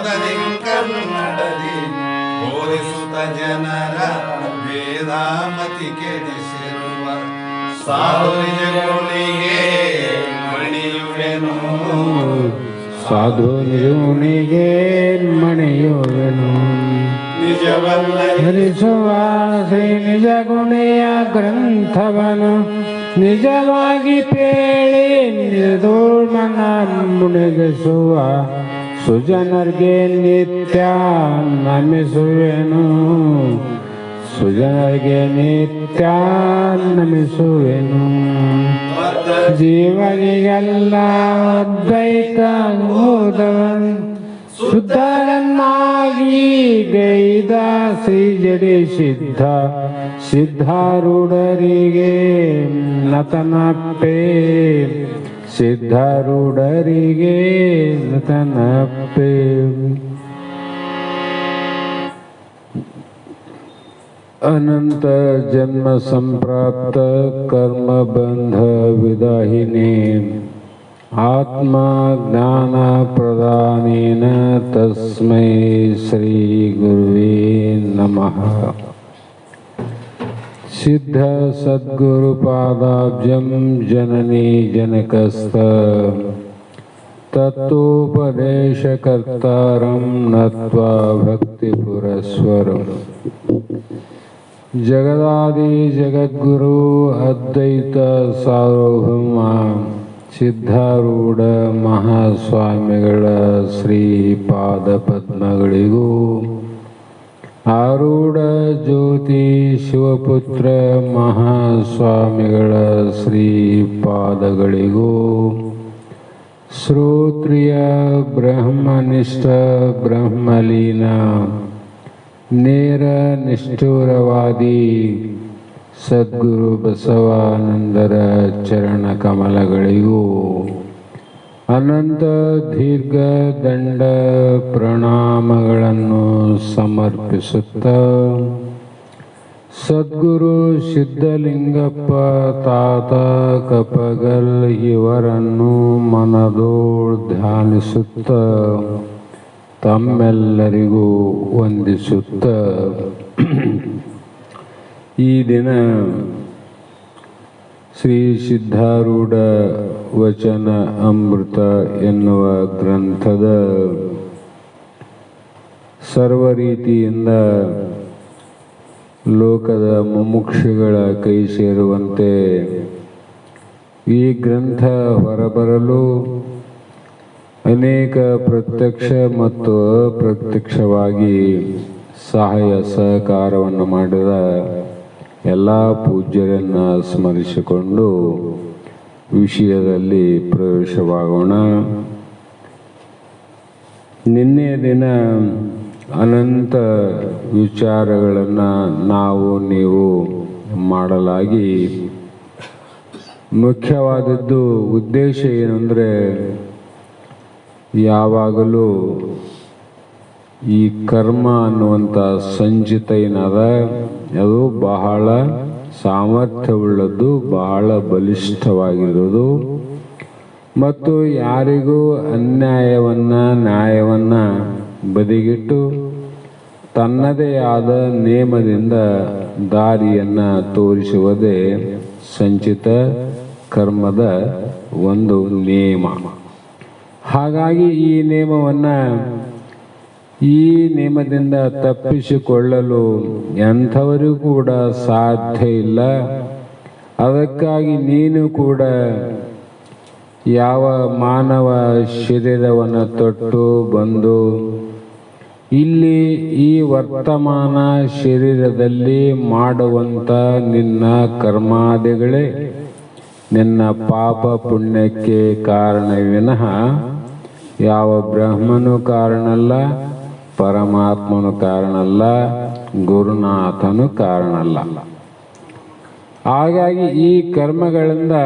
ಮೋದದಿ ಕನ್ನಡದಿ ಬೋಧಿಸುತ್ತ ಜನರ ವೇದಾಮತಿ ಕೆಡಿಸಿರುವ ಸಾಧು ನಿಜಗುಣಿಗೆ ಮಣಿಯುವೆನು ಸಾಧು ನಿಜಗುಣಿಗೆ ಮಣಿಯುವೆನು ನಿಜವಲ್ಲ ಹರಿಸುವ ಶ್ರೀ ನಿಜ ಗುಣೆಯ ಗ್ರಂಥವನು ನಿಜವಾಗಿ ಪೇಳಿ ನಿರ್ದೋಳ್ಮನ ಮುಳುಗಿಸುವ ಸುಜನರ್ಗೆ ನಿತ್ಯ ನಮಿಸುವೆನು ಸುಜನರ್ಗೆ ನಿತ್ಯ ನಮಿಸುವೆನು ಜೀವನಿಗೆಲ್ಲ ಅದ್ವೈತ ಬೋಧವನ್ ಶುದ್ಧರನ್ನಾಗಿ ಗೈದ ಶ್ರೀ ಜಡಿ ಸಿದ್ಧಾರೂಢರಿಗೆ ನತನಪ್ಪೆ ಸಿದ್ಧಾರೂಢರಿಗೆ ನತನಪ್ಪೆ ಅನಂತ ಜನ್ಮ ಸಂಪ್ರಾಪ್ತ ಕರ್ಮ ಬಂಧ ವಿದಾಹಿನೇ ಆತ್ಮ ಜ್ಞಾನ ಪ್ರದಾನೇನ ತಸ್ಮೈ ಶ್ರೀ ಗುರುವೇ ನಮಃ. ಸಿದ್ಧ ಸದ್ಗುರು ಪಾದಾಬ್ಜಂ ಜನನಿ ಜನಕಸ್ಥ ತತ್ವೋಪದೇಶಕರ್ತಾರಂ ನತ್ವಾ ಭಕ್ತಿ ಪುರಸ್ವರಂ. ಜಗದಾದಿ ಜಗದ್ಗುರು ಅದ್ವೈತ ಸಾರ್ವಭೌಮ ಸಿದ್ಧಾರೂಢ ಮಹಾಸ್ವಾಮಿಗಳ ಶ್ರೀಪಾದ ಪದ್ಮಗಳಿಗೂ ಆರೂಢ ಜ್ಯೋತಿ ಶಿವಪುತ್ರ ಮಹಾಸ್ವಾಮಿಗಳ ಶ್ರೀಪಾದಗಳಿಗೂ ಶ್ರೋತ್ರಿಯ ಬ್ರಹ್ಮನಿಷ್ಠ ಬ್ರಹ್ಮಲೀನ ನೇರ ನಿಷ್ಠುರವಾದಿ ಸದ್ಗುರು ಬಸವಾನಂದರ ಚರಣ ಕಮಲಗಳಿಗೂ ಅನಂತ ದೀರ್ಘ ದಂಡ ಪ್ರಣಾಮಗಳನ್ನು ಸಮರ್ಪಿಸುತ್ತ ಸದ್ಗುರು ಸಿದ್ಧಲಿಂಗಪ್ಪ ತಾತ ಕಪಗಲ್ ಇವರನ್ನು ಮನದೋಳ್ ಧ್ಯಾನಿಸುತ್ತ ತಮ್ಮೆಲ್ಲರಿಗೂ ವಂದಿಸುತ್ತ ಈ ದಿನ ಶ್ರೀ ಸಿದ್ಧಾರೂಢ ವಚನ ಅಮೃತ ಎನ್ನುವ ಗ್ರಂಥದ ಸರ್ವ ರೀತಿಯಿಂದ ಲೋಕದ ಮುಮುಕ್ಷುಗಳ ಕೈ ಸೇರುವಂತೆ ಈ ಗ್ರಂಥ ಹೊರಬರಲು ಅನೇಕ ಪ್ರತ್ಯಕ್ಷ ಮತ್ತು ಅಪ್ರತ್ಯಕ್ಷವಾಗಿ ಸಹಾಯ ಸಹಕಾರವನ್ನು ಮಾಡಿದ ಎಲ್ಲ ಪೂಜ್ಯರನ್ನು ಸ್ಮರಿಸಿಕೊಂಡು ವಿಷಯದಲ್ಲಿ ಪ್ರವೇಶವಾಗೋಣ. ನಿನ್ನೆ ದಿನ ಅನಂತ ವಿಚಾರಗಳನ್ನು ನಾವು ನೀವು ಮಾಡಲಾಗಿ ಮುಖ್ಯವಾದದ್ದು ಉದ್ದೇಶ ಏನಂದರೆ ಯಾವಾಗಲೂ ಈ ಕರ್ಮ ಅನ್ನುವಂಥ ಸಂಚಿತ ಏನದ ಅದು ಬಹಳ ಸಾಮರ್ಥ್ಯವುಳ್ಳದ್ದು, ಬಹಳ ಬಲಿಷ್ಠವಾಗಿರೋದು ಮತ್ತು ಯಾರಿಗೂ ಅನ್ಯಾಯವನ್ನು ನ್ಯಾಯವನ್ನು ಬದಿಗಿಟ್ಟು ತನ್ನದೇ ಆದ ನೇಮದಿಂದ ದಾರಿಯನ್ನು ತೋರಿಸುವುದೇ ಸಂಚಿತ ಕರ್ಮದ ಒಂದು ನೇಮ. ಹಾಗಾಗಿ ಈ ನೇಮದಿಂದ ತಪ್ಪಿಸಿಕೊಳ್ಳಲು ಎಂಥವರಿಗೂ ಕೂಡ ಸಾಧ್ಯ ಇಲ್ಲ. ಅದಕ್ಕಾಗಿ ನೀನು ಕೂಡ ಯಾವ ಮಾನವ ಶರೀರವನ್ನು ತೊಟ್ಟು ಬಂದು ಇಲ್ಲಿ ಈ ವರ್ತಮಾನ ಶರೀರದಲ್ಲಿ ಮಾಡುವಂಥ ನಿನ್ನ ಕರ್ಮಾದಿಗಳೇ ನಿನ್ನ ಪಾಪ ಪುಣ್ಯಕ್ಕೆ ಕಾರಣ ವಿನಃ ಯಾವ ಬ್ರಹ್ಮನು ಕಾರಣಲ್ಲ, ಪರಮಾತ್ಮನು ಕಾರಣಲ್ಲ, ಗುರುನಾಥನು ಕಾರಣಲ್ಲ. ಹಾಗಾಗಿ ಈ ಕರ್ಮಗಳಿಂದ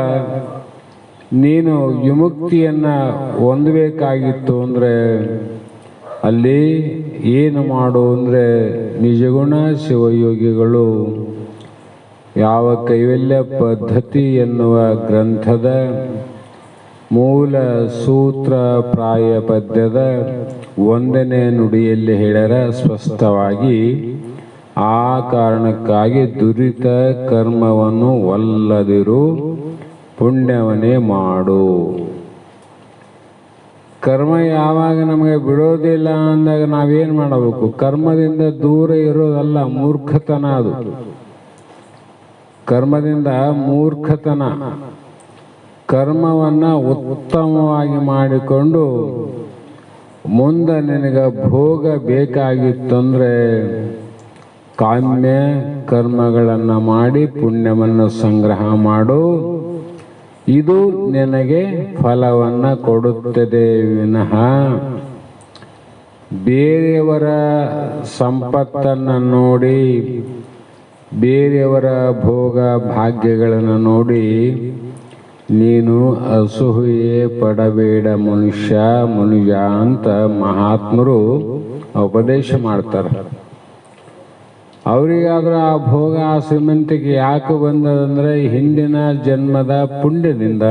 ನೀನು ವಿಮುಕ್ತಿಯನ್ನು ಹೊಂದಬೇಕಾಗಿತ್ತು ಅಂದರೆ ಅಲ್ಲಿ ಏನು ಮಾಡು ಅಂದರೆ ನಿಜಗುಣ ಶಿವಯೋಗಿಗಳು ಯಾವ ಕೈವಲ್ಯ ಪದ್ಧತಿ ಎನ್ನುವ ಗ್ರಂಥದ ಮೂಲ ಸೂತ್ರ ಪ್ರಾಯ ಪದ್ಯದ 1ನೇ ನುಡಿಯಲ್ಲಿ ಹೇಳ್ಯಾರ ಸ್ಪಷ್ಟವಾಗಿ, ಆ ಕಾರಣಕ್ಕಾಗಿ ದುರಿತ ಕರ್ಮವನ್ನು ಒಲ್ಲದಿರು, ಪುಣ್ಯವನ್ನೇ ಮಾಡು. ಕರ್ಮ ಯಾವಾಗ ನಮಗೆ ಬಿಡೋದಿಲ್ಲ ಅಂದಾಗ ನಾವೇನು ಮಾಡಬೇಕು? ಕರ್ಮದಿಂದ ದೂರ ಇರೋದಲ್ಲ, ಮೂರ್ಖತನ ಅದು. ಕರ್ಮದಿಂದ ಮೂರ್ಖತನ. ಕರ್ಮವನ್ನು ಉತ್ತಮವಾಗಿ ಮಾಡಿಕೊಂಡು ಮುಂದೆ ನಿನಗೆ ಭೋಗ ಬೇಕಾಗಿತ್ತಂದರೆ ಕಾಮ್ಯ ಕರ್ಮಗಳನ್ನು ಮಾಡಿ ಪುಣ್ಯವನ್ನು ಸಂಗ್ರಹ ಮಾಡು. ಇದು ನಿನಗೆ ಫಲವನ್ನು ಕೊಡುತ್ತದೆ ವಿನಃ ಬೇರೆಯವರ ಸಂಪತ್ತನ್ನು ನೋಡಿ, ಬೇರೆಯವರ ಭೋಗ ಭಾಗ್ಯಗಳನ್ನು ನೋಡಿ ನೀನು ಅಸೂಯೆ ಪಡಬೇಡ ಮನುಜ ಅಂತ ಮಹಾತ್ಮರು ಉಪದೇಶ ಮಾಡ್ತಾರೆ. ಅವರಿಗಾದ್ರೆ ಆ ಭೋಗ, ಆ ಶ್ರೀಮಂತಿಕೆ ಯಾಕೆ ಬಂದದಂದ್ರೆ ಹಿಂದಿನ ಜನ್ಮದ ಪುಣ್ಯದಿಂದ.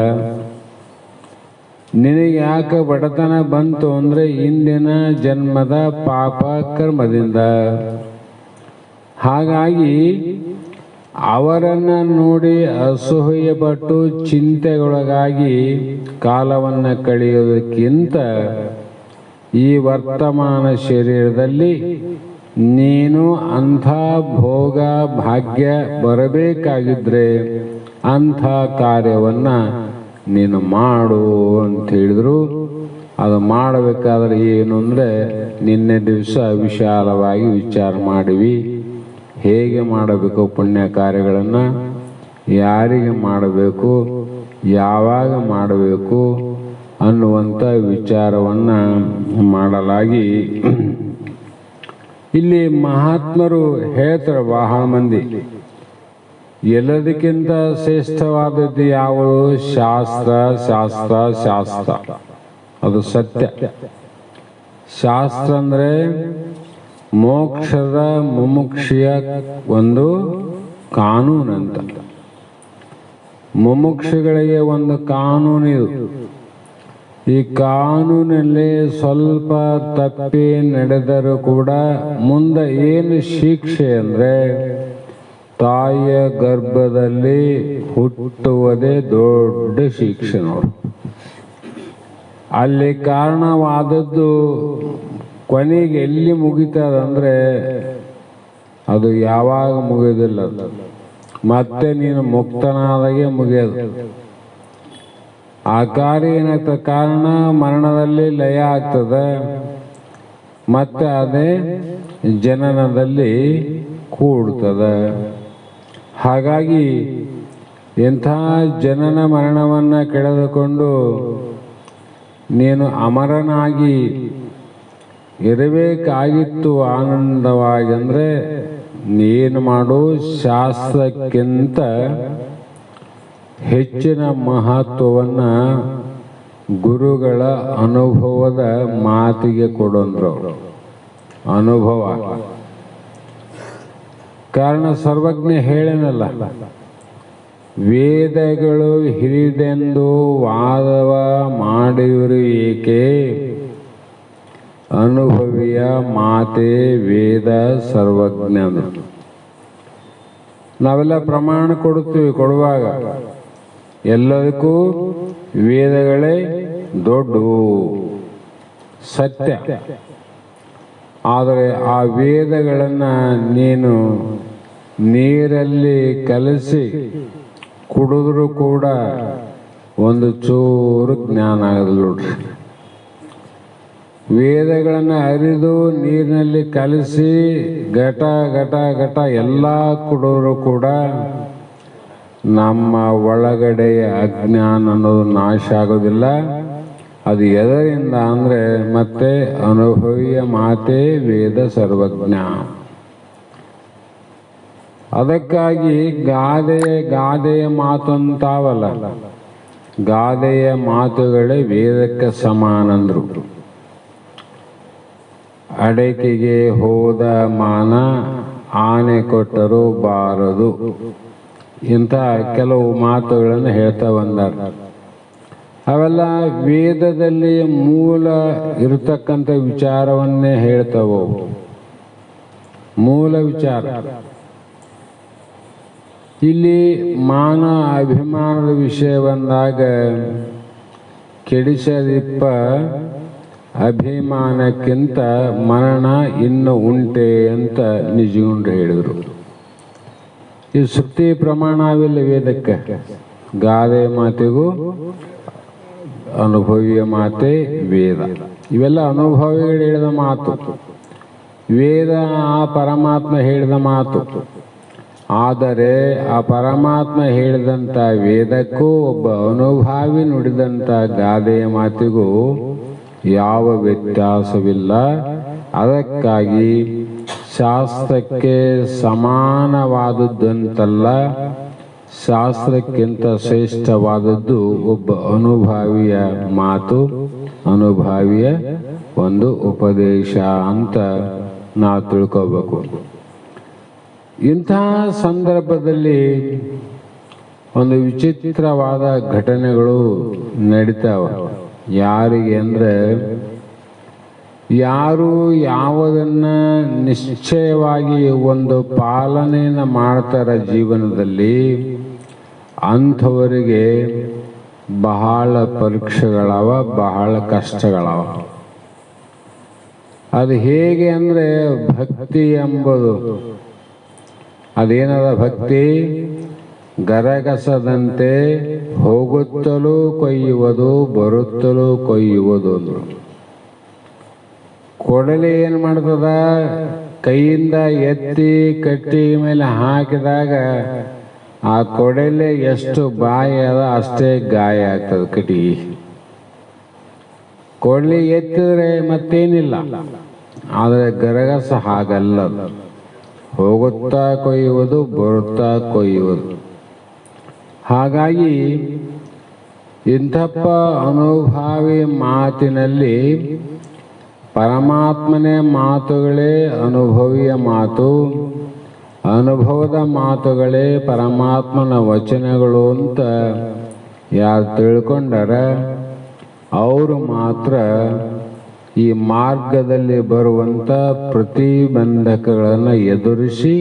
ನಿನಗೆ ಯಾಕೆ ಬಡತನ ಬಂತು ಅಂದರೆ ಹಿಂದಿನ ಜನ್ಮದ ಪಾಪ ಕರ್ಮದಿಂದ. ಹಾಗಾಗಿ ಅವರನ್ನು ನೋಡಿ ಅಸೂಯೆಪಟ್ಟು ಚಿಂತೆಗೊಳಗಾಗಿ ಕಾಲವನ್ನು ಕಳೆಯೋದಕ್ಕಿಂತ ಈ ವರ್ತಮಾನ ಶರೀರದಲ್ಲಿ ನೀನು ಅಂಥ ಭೋಗ ಭಾಗ್ಯ ಬರಬೇಕಾಗಿದ್ರೆ ಅಂಥ ಕಾರ್ಯವನ್ನು ನೀನು ಮಾಡು ಅಂತ ಹೇಳಿದ್ರು. ಅದು ಮಾಡಬೇಕಾದ್ರೆ ಏನು ಅಂದರೆ ನಿನ್ನೆ ದಿವಸ ವಿಶಾಲವಾಗಿ ವಿಚಾರ ಮಾಡಿವಿ. ಹೇಗೆ ಮಾಡಬೇಕು ಪುಣ್ಯ ಕಾರ್ಯಗಳನ್ನು, ಯಾರಿಗೆ ಮಾಡಬೇಕು, ಯಾವಾಗ ಮಾಡಬೇಕು ಅನ್ನುವಂಥ ವಿಚಾರವನ್ನು ಮಾಡಲಾಗಿ ಇಲ್ಲಿ ಮಹಾತ್ಮರು ಹೇಳ್ತಾರೆ. ಬಹಳ ಮಂದಿ ಎಲ್ಲದಕ್ಕಿಂತ ಶ್ರೇಷ್ಠವಾದದ್ದು ಯಾವುದು? ಶಾಸ್ತ್ರ ಶಾಸ್ತ್ರ ಶಾಸ್ತ್ರ. ಅದು ಸತ್ಯ. ಶಾಸ್ತ್ರ ಅಂದರೆ ಮೋಕ್ಷದ ಮುಮುಕ್ಷಿಯ ಒಂದು ಕಾನೂನಂತ. ಮುಮುಕ್ಷಗಳಿಗೆ ಒಂದು ಕಾನೂನು ಇದು. ಈ ಕಾನೂನಲ್ಲಿ ಸ್ವಲ್ಪ ತಪ್ಪಿ ನಡೆದರೂ ಕೂಡ ಮುಂದೆ ಏನು ಶಿಕ್ಷೆ ಅಂದರೆ ತಾಯಿಯ ಗರ್ಭದಲ್ಲಿ ಹುಟ್ಟುವುದೇ ದೊಡ್ಡ ಶಿಕ್ಷೆ ನೋಡಿ. ಅಲ್ಲಿ ಕಾರಣವಾದದ್ದು ಕೊನೆಗೆ ಎಲ್ಲಿ ಮುಗಿತದಂದ್ರೆ ಅದು ಯಾವಾಗ ಮುಗಿಯೋದಿಲ್ಲ, ಮತ್ತೆ ನೀನು ಮುಕ್ತನಾದಾಗೆ ಮುಗಿಯೋದು. ಆ ಕಾರ್ಯ ಏನಾಗ್ತದೆ? ಕಾರಣ ಮರಣದಲ್ಲಿ ಲಯ ಆಗ್ತದೆ, ಮತ್ತೆ ಅದೇ ಜನನದಲ್ಲಿ ಕೂಡ್ತದೆ. ಹಾಗಾಗಿ ಎಂಥ ಜನನ ಮರಣವನ್ನು ಕಳೆದುಕೊಂಡು ನೀನು ಅಮರನಾಗಿ ಇರಬೇಕಾಗಿತ್ತು ಆನಂದವಾಗಿ ಅಂದರೆ ನೀನು ಮಾಡು ಶಾಸ್ತ್ರಕ್ಕಿಂತ ಹೆಚ್ಚಿನ ಮಹತ್ವವನ್ನು ಗುರುಗಳ ಅನುಭವದ ಮಾತಿಗೆ ಕೊಡಂದ್ರು. ಅನುಭವ ಕಾರಣ ಸರ್ವಜ್ಞ ಹೇಳೇನಲ್ಲ, ವೇದಗಳು ಹಿರಿದೆಂದು ವಾದವ ಮಾಡಿವರು ಏಕೆ, ಅನುಭವಿಯ ಮಾತೆ ವೇದ ಸರ್ವಜ್ಞ. ನಾವೆಲ್ಲ ಪ್ರಮಾಣ ಕೊಡುವಾಗ ಎಲ್ಲದಕ್ಕೂ ವೇದಗಳೇ ದೊಡ್ಡವು, ಸತ್ಯ. ಆದರೆ ಆ ವೇದಗಳನ್ನು ನೀನು ನೀರಲ್ಲಿ ಕಲಸಿ ಕುಡಿದ್ರೂ ಕೂಡ ಒಂದು ಚೂರು ಜ್ಞಾನ ಆಗೋದಿಲ್ಲ ನೋಡ್ರಿ. ವೇದಗಳನ್ನು ಅರಿದು ನೀರಿನಲ್ಲಿ ಕಲಸಿ ಘಟ ಘಟ ಘಟ ಎಲ್ಲ ಕುಡಿದ್ರೂ ಕೂಡ ನಮ್ಮ ಒಳಗಡೆಯ ಅಜ್ಞಾನ ಅನ್ನೋದು ನಾಶ ಆಗೋದಿಲ್ಲ. ಅದು ಎದರಿಂದ ಅಂದರೆ ಮತ್ತೆ ಅನುಭವಿಯ ಮಾತೆ ವೇದ ಸರ್ವಜ್ಞ. ಅದಕ್ಕಾಗಿ ಗಾದೆಯ ಮಾತು ಅಂತಾವಲ್ಲ, ಗಾದೆಯ ಮಾತುಗಳೇ ವೇದಕ್ಕೆ ಸಮಾನಂದ್ರು. ಅಡಕೆಗೆ ಹೋದ ಮಾನ ಆನೆ ಕೊಟ್ಟರೂ ಬಾರದು, ಇಂಥ ಕೆಲವು ಮಾತುಗಳನ್ನು ಹೇಳ್ತಾ ಬಂದಾರ. ಅವೆಲ್ಲ ವೇದದಲ್ಲಿ ಮೂಲ ಇರತಕ್ಕಂಥ ವಿಚಾರವನ್ನೇ ಹೇಳ್ತಾವು. ಮೂಲ ವಿಚಾರ. ಇಲ್ಲಿ ಮಾನ ಅಭಿಮಾನದ ವಿಷಯ ಬಂದಾಗ ಕೆಡಿಸದಿಪ್ಪ ಅಭಿಮಾನಕ್ಕಿಂತ ಮರಣ ಇನ್ನು ಉಂಟೆ ಅಂತ ನಿಜಗುಂಡ್ರು ಹೇಳಿದರು. ಈ ಶ್ರುತಿ ಪ್ರಮಾಣವಿಲ್ಲ ವೇದಕ್ಕೆ. ಗಾದೆ ಮಾತಿಗೂ ಅನುಭವಿಯ ಮಾತೆ ವೇದ. ಇವೆಲ್ಲ ಅನುಭವಿಗಳು ಹೇಳಿದ ಮಾತು. ವೇದ ಆ ಪರಮಾತ್ಮ ಹೇಳಿದ ಮಾತು. ಆದರೆ ಆ ಪರಮಾತ್ಮ ಹೇಳಿದಂಥ ವೇದಕ್ಕೂ ಒಬ್ಬ ಅನುಭಾವಿ ನುಡಿದಂಥ ಗಾದೆಯ ಮಾತಿಗೂ ಯಾವ ವ್ಯತ್ಯಾಸವಿಲ್ಲ. ಅದಕ್ಕಾಗಿ ಶಾಸ್ತ್ರಕ್ಕೆ ಸಮಾನವಾದದ್ದಂತಲ್ಲ, ಶಾಸ್ತ್ರಕ್ಕಿಂತ ಶ್ರೇಷ್ಠವಾದದ್ದು ಒಬ್ಬ ಅನುಭಾವಿಯ ಮಾತು, ಅನುಭಾವಿಯ ಒಂದು ಉಪದೇಶ ಅಂತ ನಾವು ತಿಳ್ಕೋಬೇಕು. ಇಂತಹ ಸಂದರ್ಭದಲ್ಲಿ ಒಂದು ವಿಚಿತ್ರವಾದ ಘಟನೆಗಳು ನಡೀತಾವೆ. ಯಾರಿಗೆ ಅಂದರೆ, ಯಾರು ಯಾವುದನ್ನು ನಿಶ್ಚಯವಾಗಿ ಒಂದು ಪಾಲನೆಯನ್ನು ಮಾಡ್ತಾರ ಜೀವನದಲ್ಲಿ, ಅಂಥವರಿಗೆ ಬಹಳ ಪರೀಕ್ಷೆಗಳವ, ಬಹಳ ಕಷ್ಟಗಳವ. ಅದು ಹೇಗೆ ಅಂದರೆ, ಭಕ್ತಿ ಎಂಬುದು ಅದೇನದ ಭಕ್ತಿ? ಗರಗಸದಂತೆ ಹೋಗುತ್ತಲೂ ಕೊಯ್ಯುವುದು, ಬರುತ್ತಲೂ ಕೊಯ್ಯುವುದು ಅಂದರು. ಕೊಡಲಿ ಏನು ಮಾಡ್ತದ? ಕೈಯಿಂದ ಎತ್ತಿ ಕಟ್ಟಿ ಮೇಲೆ ಹಾಕಿದಾಗ ಆ ಕೊಡಲೆ ಎಷ್ಟು ಬಾಯಿ ಅದ ಅಷ್ಟೇ ಗಾಯ ಆಗ್ತದೆ ಕಟ್ಟಿಗೆ. ಕೊಡಲಿ ಎತ್ತಿದ್ರೆ ಮತ್ತೇನಿಲ್ಲ. ಆದರೆ ಗರಗಸ ಹಾಗಲ್ಲ. ಹೋಗುತ್ತಾ ಕೊಯ್ಯುವುದು, ಬರುತ್ತಾ ಕೊಯ್ಯುವುದು. ಹಾಗಾಗಿ ಇಂಥಪ್ಪ ಅನುಭಾವಿ ಮಾತಿನಲ್ಲಿ ಪರಮಾತ್ಮನೇ ಮಾತುಗಳೇ ಅನುಭವಿಯ ಮಾತು, ಅನುಭವದ ಮಾತುಗಳೇ ಪರಮಾತ್ಮನ ವಚನಗಳು ಅಂತ ಯಾರು ತಿಳ್ಕೊಂಡಾರ ಅವರು ಮಾತ್ರ ಈ ಮಾರ್ಗದಲ್ಲಿ ಬರುವಂಥ ಪ್ರತಿಬಂಧಕಗಳನ್ನು ಎದುರಿಸಿ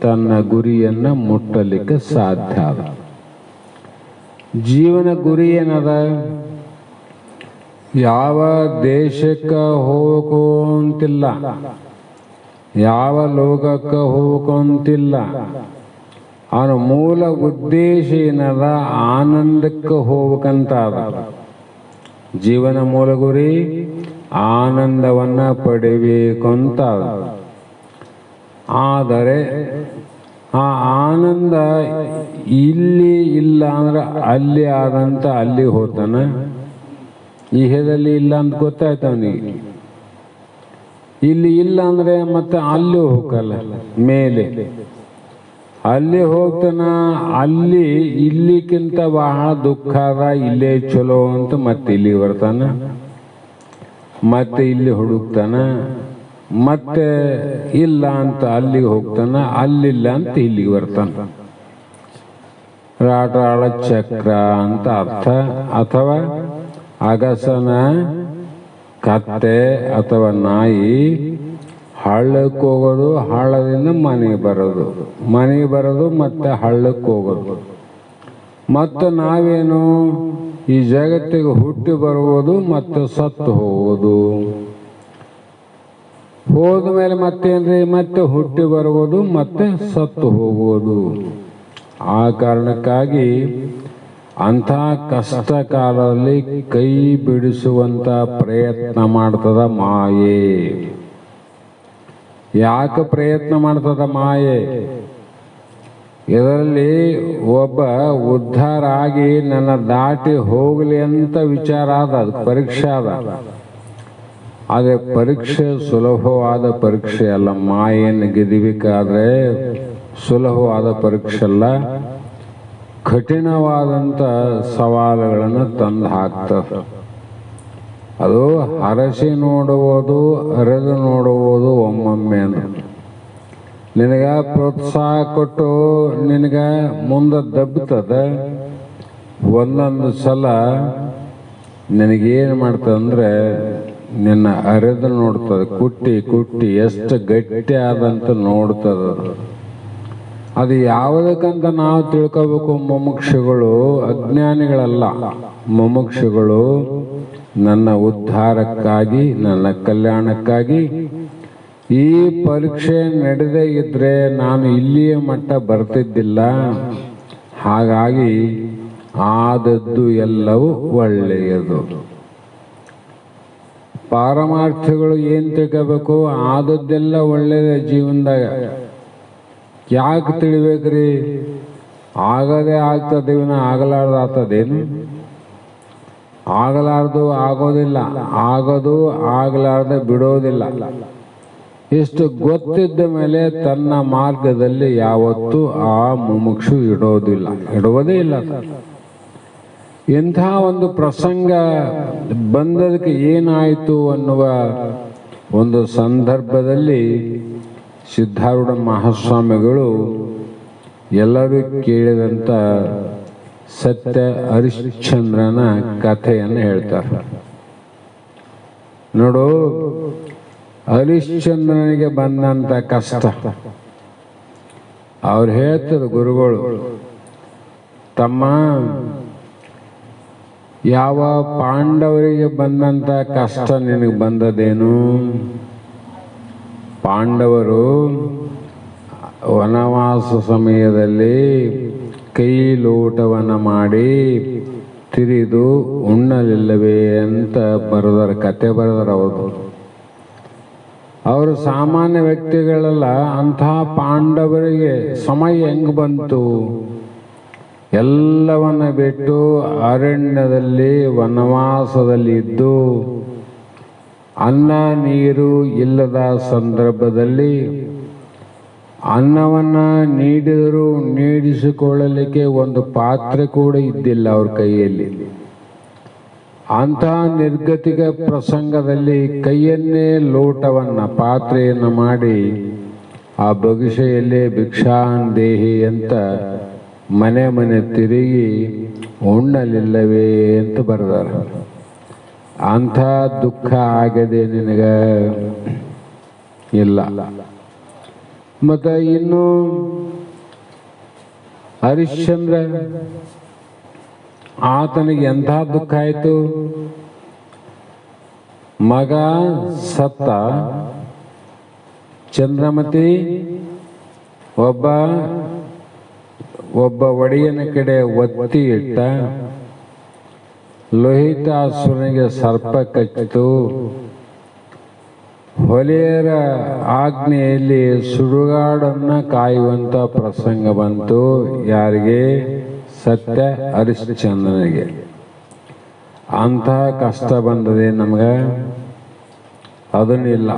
ತನ್ನ ಗುರಿಯನ್ನು ಮುಟ್ಟಲಿಕ್ಕೆ ಸಾಧ್ಯ ಅದ. ಜೀವನ ಗುರಿ ಏನದ? ಯಾವ ದೇಶಕ್ಕೆ ಹೋಗಬೇಕು ಅಂತಿಲ್ಲ, ಯಾವ ಲೋಕಕ್ಕೆ ಹೋಗಬೇಕು ಅಂತಿಲ್ಲ. ಅವನ ಮೂಲ ಉದ್ದೇಶ ಏನದ? ಆನಂದಕ್ಕೆ ಹೋಗ್ಬೇಕಂತ ಅದ. ಜೀವನ ಮೂಲ ಗುರಿ ಆನಂದವನ್ನು ಪಡಿಬೇಕು ಅಂತ. ಆದರೆ ಆ ಆನಂದ ಇಲ್ಲಿ ಇಲ್ಲ ಅಂದ್ರೆ ಅಲ್ಲಿ ಆದಂತ ಅಲ್ಲಿ ಹೋಗ್ತಾನೆ. ಇಹದಲ್ಲಿ ಇಲ್ಲ ಅಂತ ಗೊತ್ತಾಯ್ತು ಅವನಿಗೆ. ಇಲ್ಲಿ ಇಲ್ಲ ಅಂದ್ರೆ ಮತ್ತೆ ಅಲ್ಲಿ ಹೋಗಲ್ಲ, ಮೇಲೆ ಅಲ್ಲಿ ಹೋಗ್ತಾನ. ಅಲ್ಲಿ ಇಲ್ಲಿಕ್ಕಿಂತ ಬಹಳ ದುಃಖ ಅದ, ಇಲ್ಲೇ ಚಲೋ ಅಂತ ಮತ್ತೆ ಇಲ್ಲಿ ಬರ್ತಾನ, ಮತ್ತೆ ಇಲ್ಲಿ ಹುಡುಕ್ತಾನ, ಮತ್ತೆ ಇಲ್ಲ ಅಂತ ಅಲ್ಲಿಗೆ ಹೋಗ್ತಾನ, ಅಲ್ಲಿಲ್ಲ ಅಂತ ಇಲ್ಲಿಗೆ ಬರ್ತಾನ. ರಾಟಾಳ ಚಕ್ರ ಅಂತ ಅರ್ಥ. ಅಥವಾ ಅಗಸನ ಕತ್ತೆ ಅಥವಾ ನಾಯಿ ಹಳ್ಳಕ್ಕೆ ಹೋಗೋದು, ಹಳ್ಳದಿಂದ ಮನೆಗೆ ಬರೋದು, ಮನೆಗೆ ಬರೋದು ಮತ್ತೆ ಹಳ್ಳಕ್ಕೆ ಹೋಗೋದು. ಮತ್ತು ನಾವೇನು ಈ ಜಗತ್ತಿಗೆ ಹುಟ್ಟಿ ಬರುವುದು ಮತ್ತು ಸತ್ತು ಹೋಗುವುದು. ಹೋದ ಮೇಲೆ ಮತ್ತೇನ್ರಿ? ಮತ್ತೆ ಹುಟ್ಟಿ ಬರುವುದು ಮತ್ತೆ ಸತ್ತು ಹೋಗುವುದು. ಆ ಕಾರಣಕ್ಕಾಗಿ ಅಂಥ ಕಷ್ಟ ಕಾಲದಲ್ಲಿ ಕೈ ಬಿಡಿಸುವಂತ ಪ್ರಯತ್ನ ಮಾಡ್ತದ ಮಾಯೆ. ಯಾಕೆ ಪ್ರಯತ್ನ ಮಾಡ್ತದ ಮಾಯೆ? ಇದರಲ್ಲಿ ಒಬ್ಬ ಉದ್ಧಾರ ಆಗಿ ನನ್ನ ದಾಟಿ ಹೋಗಲಿ ಅಂತ ವಿಚಾರ ಅದ, ಅದಕ್ಕೆ ಪರೀಕ್ಷೆ ಅದ. ಆದರೆ ಪರೀಕ್ಷೆ ಸುಲಭವಾದ ಪರೀಕ್ಷೆ ಅಲ್ಲ. ಮಾಯೆಯನ್ನು ಗೆದಿಬೇಕಾದ್ರೆ ಸುಲಭವಾದ ಪರೀಕ್ಷೆ ಅಲ್ಲ, ಕಠಿಣವಾದಂಥ ಸವಾಲುಗಳನ್ನು ತಂದು ಹಾಕ್ತದೆ. ಅದು ಹರಸಿ ನೋಡುವುದು, ಅರೆದು ನೋಡುವುದು ಒಮ್ಮೊಮ್ಮೆ ಅಂತ. ನಿನಗ ಪ್ರೋತ್ಸಾಹ ಕೊಟ್ಟು ನಿನಗ ಮುಂದೆ ದಬ್ಬುತ್ತದೆ. ಒಂದೊಂದು ಸಲ ನನಗೇನು ಮಾಡ್ತದಂದ್ರೆ ನಿನ್ನ ಅರೆದು ನೋಡ್ತದೆ, ಕುಟ್ಟಿ ಕುಟ್ಟಿ ಎಷ್ಟು ಗಟ್ಟಿ ಆದಂತ ನೋಡ್ತದ. ಅದು ಯಾವುದಕ್ಕಂತ ನಾವು ತಿಳ್ಕೋಬೇಕು. ಮುಮುಕ್ಷುಗಳು ಅಜ್ಞಾನಿಗಳಲ್ಲ. ಮುಮುಕ್ಷುಗಳು ನನ್ನ ಉದ್ಧಾರಕ್ಕಾಗಿ, ನನ್ನ ಕಲ್ಯಾಣಕ್ಕಾಗಿ. ಈ ಪರೀಕ್ಷೆ ನಡೆದೇ ಇದ್ರೆ ನಾನು ಇಲ್ಲಿಯ ಮಟ್ಟ ಬರ್ತಿದ್ದಿಲ್ಲ. ಹಾಗಾಗಿ ಆದದ್ದು ಎಲ್ಲವೂ ಒಳ್ಳೆಯದು. ಪಾರಮಾರ್ಥಿಗಳು ಏನು ತಿಳ್ಕೋಬೇಕು? ಆದದ್ದೆಲ್ಲ ಒಳ್ಳೆಯದ ಜೀವನದಾಗ. ಯಾಕೆ ತಿಳಿಬೇಕ್ರಿ? ಆಗದೇ ಆಗ್ತದೆ, ಆಗಲಾರ್ದು ಆಗ್ತದೇನು? ಆಗಲಾರ್ದು ಆಗೋದಿಲ್ಲ, ಆಗೋದು ಆಗಲಾರ್ದೆ ಬಿಡೋದಿಲ್ಲ. ಇಷ್ಟು ಗೊತ್ತಿದ್ದ ಮೇಲೆ ತನ್ನ ಮಾರ್ಗದಲ್ಲಿ ಯಾವತ್ತೂ ಆ ಮುಮುಕ್ಷು ಇಡುವುದೇ ಇಲ್ಲ. ಇಂಥ ಒಂದು ಪ್ರಸಂಗ ಬಂದದಕ್ಕೆ ಏನಾಯಿತು ಅನ್ನುವ ಒಂದು ಸಂದರ್ಭದಲ್ಲಿ ಸಿದ್ಧಾರೂಢ ಮಹಾಸ್ವಾಮಿಗಳು ಎಲ್ಲರೂ ಕೇಳಿದಂಥ ಸತ್ಯ ಹರಿಶ್ಚಂದ್ರನ ಕಥೆಯನ್ನು ಹೇಳ್ತಾರೆ. ನೋಡು, ಹರಿಶ್ಚಂದ್ರನಿಗೆ ಬಂದಂಥ ಕಷ್ಟ ಅವ್ರು ಹೇಳ್ತಾರೆ ಗುರುಗಳು, ತಮ್ಮ ಯಾವ ಪಾಂಡವರಿಗೆ ಬಂದಂಥ ಕಷ್ಟ ನಿನಗೆ ಬಂದದೇನು? ಪಾಂಡವರು ವನವಾಸ ಸಮಯದಲ್ಲಿ ಕೈ ಲೋಟವನ್ನು ಮಾಡಿ ತಿರಿದು ಉಣ್ಣಲಿಲ್ಲವೇ ಅಂತ ಬರೆದರ ಕತೆ ಬರೆದರ. ಅವರು ಸಾಮಾನ್ಯ ವ್ಯಕ್ತಿಗಳಲ್ಲ. ಅಂತಹ ಪಾಂಡವರಿಗೆ ಸಮಯ ಹೆಂಗ್ ಬಂತು? ಎಲ್ಲವನ್ನ ಬಿಟ್ಟು ಅರಣ್ಯದಲ್ಲಿ ವನವಾಸದಲ್ಲಿ ಇದ್ದು ಅನ್ನ ನೀರು ಇಲ್ಲದ ಸಂದರ್ಭದಲ್ಲಿ ಅನ್ನವನ್ನು ನೀಡಿದರೂ ನೀಡಿಸಿಕೊಳ್ಳಲಿಕ್ಕೆ ಒಂದು ಪಾತ್ರೆ ಕೂಡ ಇದ್ದಿಲ್ಲ ಅವ್ರ ಕೈಯಲ್ಲಿ. ಅಂತಹ ನಿರ್ಗತಿಕ ಪ್ರಸಂಗದಲ್ಲಿ ಕೈಯನ್ನೇ ಲೋಟವನ್ನು ಪಾತ್ರೆಯನ್ನು ಮಾಡಿ ಆ ಬಗಿಸೆಯಲ್ಲೇ ಭಿಕ್ಷಾಂದೇಹಿ ಅಂತ ಮನೆ ಮನೆ ತಿರುಗಿ ಉಣ್ಣಲಿಲ್ಲವೇ ಅಂತ ಬರೆದಾರ. ಅಂಥ ದುಃಖ ಆಗದೆ ನಿನಗ ಇಲ್ಲ. ಮತ್ತು ಇನ್ನು ಹರಿಶ್ಚಂದ್ರ, ಆತನಿಗೆ ಎಂಥ ದುಃಖ ಆಯಿತು? ಮಗ ಸತ್ತ, ಚಂದ್ರಮತಿ ಒಬ್ಬ ಒಡೆಯನ ಕಡೆ ಒತ್ತಿ ಇಟ್ಟ. ಲೋಹಿತಾಸುರನಿಗೆ ಸರ್ಪ ಕಚ್ಚಿತು. ಹೊಲೆಯರ ಆಜ್ಞೆಯಲ್ಲಿ ಸುಡುಗಾಡನ್ನು ಕಾಯುವಂತ ಪ್ರಸಂಗ ಬಂತು. ಯಾರಿಗೆ? ಸತ್ಯ ಹರಿಶ್ಚಂದ್ರನಿಗೆ. ಅಂಥ ಕಷ್ಟ ಬಂದದೆ ನಮಗೆ? ಅದನ್ನಿಲ್ಲ.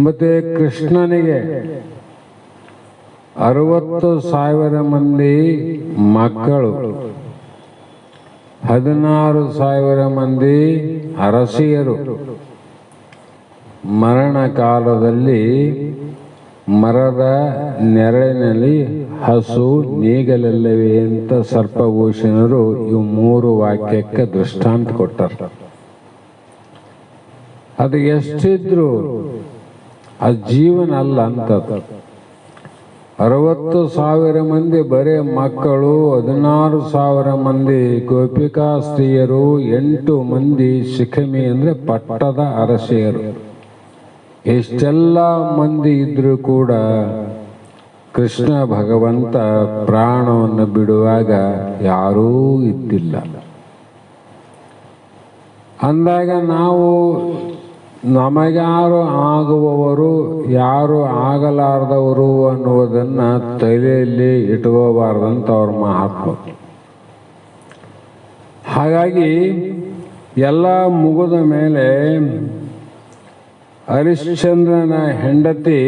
ಮತ್ತೆ ಕೃಷ್ಣನಿಗೆ 60,000 ಮಂದಿ ಮಕ್ಕಳು, 16,000 ಮಂದಿ ಅರಸಿಯರು. ಮರಣ ಕಾಲದಲ್ಲಿ ಮರದ ನೆರಳಿನಲ್ಲಿ ಹಸು ನೀಗಲಿಲ್ಲವೇ ಅಂತ ಸರ್ಪಭೂಷಣರು ಇವು 3 ವಾಕ್ಯಕ್ಕೆ ದೃಷ್ಟಾಂತ ಕೊಟ್ಟರು. ಅದು ಎಷ್ಟಿದ್ರು ಅದು ಜೀವನ ಅಲ್ಲ ಅಂತ. 60,000 ಮಂದಿ ಬರೇ ಮಕ್ಕಳು, 16,000 ಮಂದಿ ಗೋಪಿಕಾ ಸ್ತ್ರೀಯರು, 8 ಮಂದಿ ಶಿಖಮಿ ಅಂದ್ರೆ ಪಟ್ಟದ ಅರಸಿಯರು. ಎಷ್ಟೆಲ್ಲ ಮಂದಿ ಇದ್ರೂ ಕೂಡ ಕೃಷ್ಣ ಭಗವಂತ ಪ್ರಾಣವನ್ನು ಬಿಡುವಾಗ ಯಾರೂ ಇದ್ದಿಲ್ಲ. ಅಂದಾಗ ನಾವು ನಮಗ್ಯಾರು ಆಗುವವರು, ಯಾರು ಆಗಲಾರದವರು ಅನ್ನುವುದನ್ನ ತಲೆಯಲ್ಲಿ ಇಟ್ಕೋಬಾರ್ದಂತ ಅವ್ರ ಮಹಾತ್ಮ. ಹಾಗಾಗಿ ಎಲ್ಲ ಮುಗಿದ ಮೇಲೆ ಹರಿಶ್ಚಂದ್ರನ ಹೆಂಡತಿ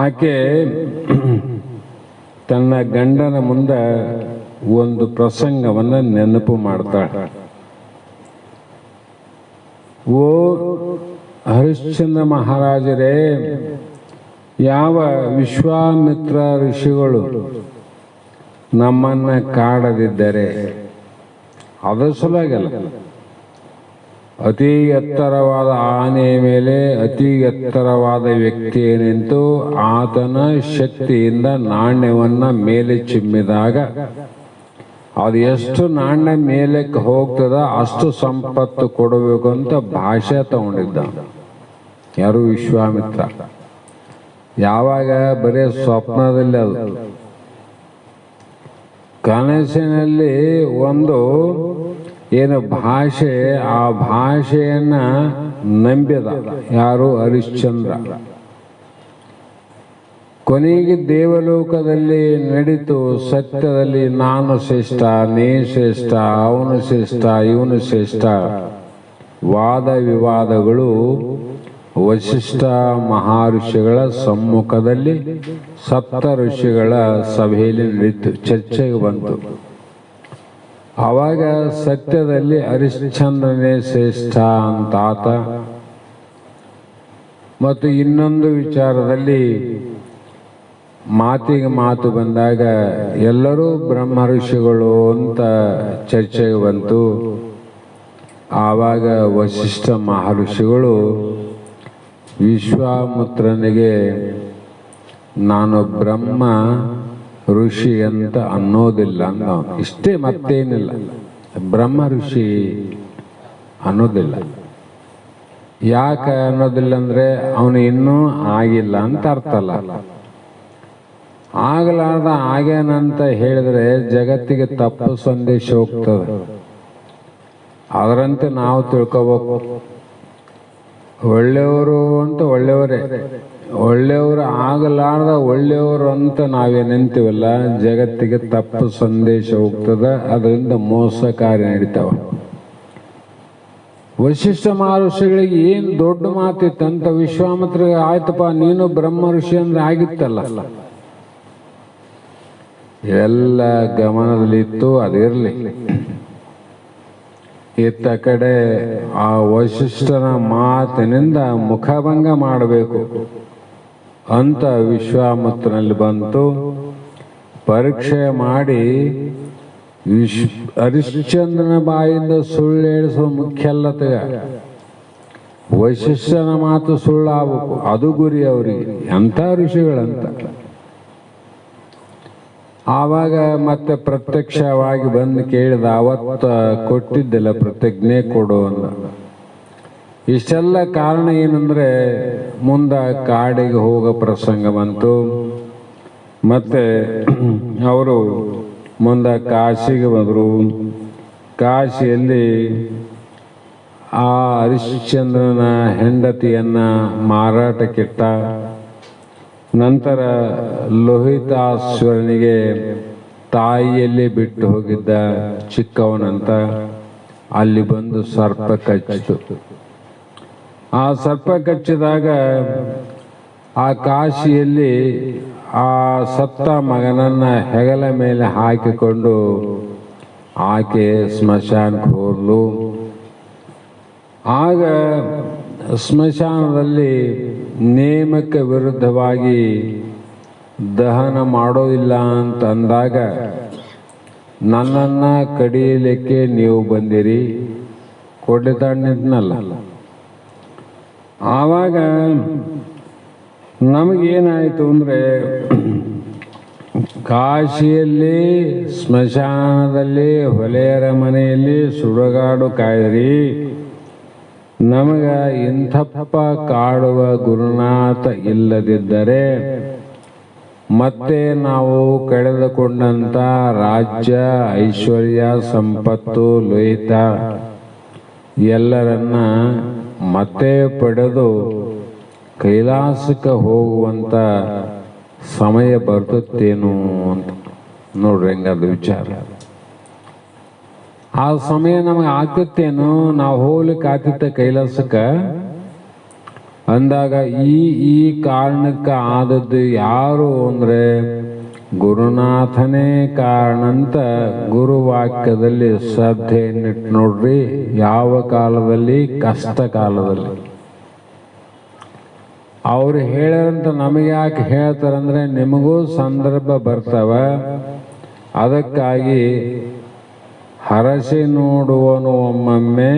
ಆಕೆ ತನ್ನ ಗಂಡನ ಮುಂದೆ ಒಂದು ಪ್ರಸಂಗವನ್ನು ನೆನಪು ಮಾಡ್ತಾಳೆ. ಓ ಹರಿಶ್ಚಂದ್ರ ಮಹಾರಾಜರೇ, ಯಾವ ವಿಶ್ವಾಮಿತ್ರ ಋಷಿಗಳು ನಮ್ಮನ್ನ ಕಾಡದಿದ್ದರೆ ಅದರ ಸಲುವಾಗಿಲ್ಲ. ಅತಿ ಎತ್ತರವಾದ ಆನೆಯ ಮೇಲೆ ಅತಿ ಎತ್ತರವಾದ ವ್ಯಕ್ತಿ ನಿಂತು ಆತನ ಶಕ್ತಿಯಿಂದ ನಾಣ್ಯವನ್ನ ಮೇಲೆ ಚಿಮ್ಮಿದಾಗ ಅದು ಎಷ್ಟು ನಾಣ್ಯ ಮೇಲಕ್ಕೆ ಹೋಗ್ತದ ಅಷ್ಟು ಸಂಪತ್ತು ಕೊಡಬೇಕು ಅಂತ ಭಾಷೆ ತಗೊಂಡಿದ್ದ. ಯಾರು? ವಿಶ್ವಾಮಿತ್ರ. ಯಾವಾಗ? ಬರೀ ಸ್ವಪ್ನದಲ್ಲಿ. ಅದು ಕನಸಿನಲ್ಲಿ ಒಂದು ಏನು ಭಾಷೆ, ಆ ಭಾಷೆಯನ್ನ ನಂಬಿದ. ಯಾರು? ಹರಿಶ್ಚಂದ್ರ. ಕೊನೆಗೆ ದೇವಲೋಕದಲ್ಲಿ ನಡೀತು ಸತ್ಯದಲ್ಲಿ ನಾನು ಶ್ರೇಷ್ಠ, ನೀ ಶ್ರೇಷ್ಠ, ಅವನು ಶ್ರೇಷ್ಠ, ಇವನು ಶ್ರೇಷ್ಠ ವಾದ ವಿವಾದಗಳು ವಶಿಷ್ಠ ಮಹರ್ಷಿಗಳ ಸಮ್ಮುಖದಲ್ಲಿ ಸಪ್ತ ಋಷಿಗಳ ಸಭೆಯಲ್ಲಿ ನಡೀತು, ಚರ್ಚೆಗೆ ಬಂತು. ಆವಾಗ ಸತ್ಯದಲ್ಲಿ ಹರಿಶ್ಚಂದ್ರನೇ ಶ್ರೇಷ್ಠ ಅಂತಾತ. ಮತ್ತು ಇನ್ನೊಂದು ವಿಚಾರದಲ್ಲಿ ಮಾತಿಗೆ ಮಾತು ಬಂದಾಗ ಎಲ್ಲರೂ ಬ್ರಹ್ಮ ಋಷಿಗಳು ಅಂತ ಚರ್ಚೆಗೆ ಬಂತು. ಆವಾಗ ವಶಿಷ್ಠ ಮಹರ್ಷಿಗಳು ವಿಶ್ವಾಮಿತ್ರನಿಗೆ ನಾನು ಬ್ರಹ್ಮ ಋಷಿ ಅಂತ ಅನ್ನೋದಿಲ್ಲ ಅಂದ. ಇಷ್ಟೇ, ಮತ್ತೇನಿಲ್ಲ. ಬ್ರಹ್ಮ ಋಷಿ ಅನ್ನೋದಿಲ್ಲ. ಯಾಕೆ ಅನ್ನೋದಿಲ್ಲ ಅಂದ್ರೆ ಅವನು ಇನ್ನೂ ಆಗಿಲ್ಲ ಅಂತ ಅರ್ಥ ಅಲ್ಲ. ಆಗಲಾರ್ದ ಆಗ್ಯಾನಂತ ಹೇಳಿದ್ರೆ ಜಗತ್ತಿಗೆ ತಪ್ಪು ಸಂದೇಶ ಹೋಗ್ತದೆ. ಅದರಂತೆ ನಾವು ತಿಳ್ಕೋಬೇಕು. ಒಳ್ಳೆಯವರು ಅಂತ ಒಳ್ಳೆಯವರೇ, ಒಳ್ಳೆಯವರು ಆಗಲಾರ್ದ ಒಳ್ಳೆಯವರು ಅಂತ ನಾವೇನೆಂತೀವಲ್ಲ, ಜಗತ್ತಿಗೆ ತಪ್ಪು ಸಂದೇಶ ಹೋಗ್ತದ. ಅದರಿಂದ ಮೋಸ ಕಾರ್ಯ ನಡೀತಾವ. ವಶಿಷ್ಠ ಮಹರ್ಷಿಗಳಿಗೆ ಏನ್ ದೊಡ್ಡ ಮಾತಿತ್ತಂತ. ವಿಶ್ವಾಮಿತ್ರಿಗೆ ಆಯ್ತಪ್ಪ ನೀನು ಬ್ರಹ್ಮ ಋಷಿ ಅಂದ್ರೆ ಆಗಿತ್ತಲ್ಲ. ಎಲ್ಲ ಗಮನದಲ್ಲಿತ್ತು. ಅದಿರಲಿ. ಇತ್ತ ಕಡೆ ಆ ವಶಿಷ್ಠನ ಮಾತಿನಿಂದ ಮುಖಭಂಗ ಮಾಡಬೇಕು ಅಂತ ವಿಶ್ವಾಮಿತ್ರನಲ್ಲಿ ಬಂತು. ಪರೀಕ್ಷೆ ಮಾಡಿ ಹರಿಶ್ಚಂದ್ರನ ಬಾಯಿಂದ ಸುಳ್ಳು ಹೇಳಿಸುವ ಮುಖ್ಯ ಅಲ್ಲತಗ. ವಶಿಷ್ಠನ ಮಾತು ಸುಳ್ಳಾಗಬೇಕು, ಅದು ಗುರಿ ಅವರಿಗೆ. ಎಂಥ ಋಷಿಗಳಂತ. ಆವಾಗ ಮತ್ತೆ ಪ್ರತ್ಯಕ್ಷವಾಗಿ ಬಂದು ಕೇಳಿದ. ಅವತ್ತ ಕೊಟ್ಟಿದ್ದಿಲ್ಲ ಪ್ರತಿಜ್ಞೆ ಕೊಡು ಅಂತ. ಇಷ್ಟೆಲ್ಲ ಕಾರಣ ಏನಂದ್ರೆ ಮುಂದ ಕಾಡಿಗೆ ಹೋಗೋ ಪ್ರಸಂಗ ಬಂತು. ಮತ್ತೆ ಅವರು ಮುಂದೆ ಕಾಶಿಗೆ ಬಂದರು. ಕಾಶಿಯಲ್ಲಿ ಆ ಹರಿಶ್ಚಂದ್ರನ ಹೆಂಡತಿಯನ್ನ ಮಾರಾಟಕ್ಕಿಟ್ಟ. ನಂತರ ಲೋಹಿತಾಶ್ವರನಿಗೆ ತಾಯಿಯಲ್ಲಿ ಬಿಟ್ಟು ಹೋಗಿದ್ದ ಚಿಕ್ಕವನಂತ ಅಲ್ಲಿ ಬಂದು ಸರ್ಪ ಕಚ್ಚಿತು. ಆ ಸರ್ಪ ಕಚ್ಚಿದಾಗ ಆ ಕಾಶಿಯಲ್ಲಿ ಆ ಸತ್ತ ಮಗನನ್ನ ಹೆಗಲ ಮೇಲೆ ಹಾಕಿಕೊಂಡು ಆಕೆ ಸ್ಮಶಾನಕ್ಕೆ ಹೋದ್ಲು. ಆಗ ಸ್ಮಶಾನದಲ್ಲಿ ನೇಮಕ್ಕೆ ವಿರುದ್ಧವಾಗಿ ದಹನ ಮಾಡೋದಿಲ್ಲ ಅಂತ ಅಂದಾಗ ನನ್ನನ್ನ ಕಡಿಯಲಿಕ್ಕೆ ನೀವು ಬಂದಿರಿ, ಕೊಡ್ಲಿತಾಡ್ನಿದ್ನಲ್ಲ. ಆವಾಗ ನಮಗೇನಾಯಿತು ಅಂದರೆ, ಕಾಶಿಯಲ್ಲಿ ಸ್ಮಶಾನದಲ್ಲಿ ಹೊಲೆಯರ ಮನೆಯಲ್ಲಿ ಸುಡುಗಾಡು ಕಾಯ್ರಿ, ನಮಗ ಇಂಥಪ್ಪ ಕಾಡುವ ಗುರುನಾಥ ಇಲ್ಲದಿದ್ದರೆ ಮತ್ತೆ ನಾವು ಕಳೆದುಕೊಂಡಂತ ರಾಜ್ಯ, ಐಶ್ವರ್ಯ, ಸಂಪತ್ತು, ಲೋಹಿತ ಎಲ್ಲರನ್ನ ಮತ್ತೆ ಪಡೆದು ಕೈಲಾಸಕ್ಕೆ ಹೋಗುವಂತ ಸಮಯ ಬರ್ತೇನು ಅಂತ ನೋಡ್ರಿ. ಹೆಂಗದು ವಿಚಾರ. ಆ ಸಮಯ ನಮಗೆ ಆಗ್ತತ್ತೇನು, ನಾವು ಹೋಗ್ಲಿಕ್ಕೆ ಆಗ್ತಿತ್ತ ಕೈಲಾಸಕ್ಕೆ ಅಂದಾಗ ಈ ಕಾರಣಕ್ಕೆ ಆದದ್ದು ಯಾರು ಅಂದ್ರೆ ಗುರುನಾಥನೇ ಕಾರಣ ಅಂತ ಗುರುವಾಕ್ಯದಲ್ಲಿ ಶ್ರದ್ಧೆಯನ್ನಿಟ್ಟು ನೋಡ್ರಿ. ಯಾವ ಕಾಲದಲ್ಲಿ? ಕಷ್ಟ ಕಾಲದಲ್ಲಿ. ಅವ್ರು ಹೇಳಂತ ನಮಗೆ ಯಾಕೆ ಹೇಳ್ತಾರಂದ್ರೆ, ನಿಮಗೂ ಸಂದರ್ಭ ಬರ್ತಾವ, ಅದಕ್ಕಾಗಿ ಹರಸಿ ನೋಡುವನು ಒಮ್ಮೊಮ್ಮೆ,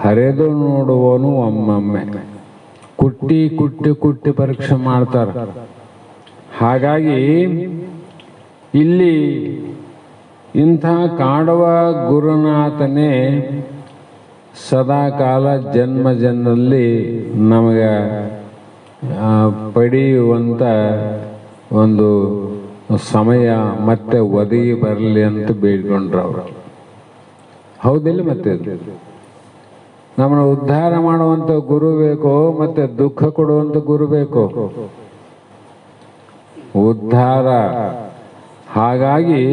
ಹರಿದು ನೋಡುವನು ಒಮ್ಮೊಮ್ಮೆ. ಕುಟ್ಟಿ ಕುಟ್ಟಿ ಕುಟ್ಟಿ ಪರೀಕ್ಷೆ ಮಾಡ್ತಾರೆ. ಹಾಗಾಗಿ ಇಲ್ಲಿ ಇಂಥ ಕಾಡುವ ಗುರುನಾಥನೇ ಸದಾಕಾಲ ಜನ್ಮ ಜನ್ಮದಲ್ಲಿ ನಮಗೆ ಪಡೆಯುವಂಥ ಒಂದು ಸಮಯ ಮತ್ತೆ ಒದಗಿ ಬರಲಿ ಅಂತ ಬೇಡ್ಕೊಂಡ್ರು ಅವರು. ಹೌದಿಲ್ಲ? ಮತ್ತೆ ನಮ್ಮನ್ನು ಉದ್ಧಾರ ಮಾಡುವಂಥ ಗುರು ಬೇಕೋ, ಮತ್ತೆ ದುಃಖ ಕೊಡುವಂಥ ಗುರು ಬೇಕೋ? ಉದ್ಧಾರ. ಹಾಗಾಗಿ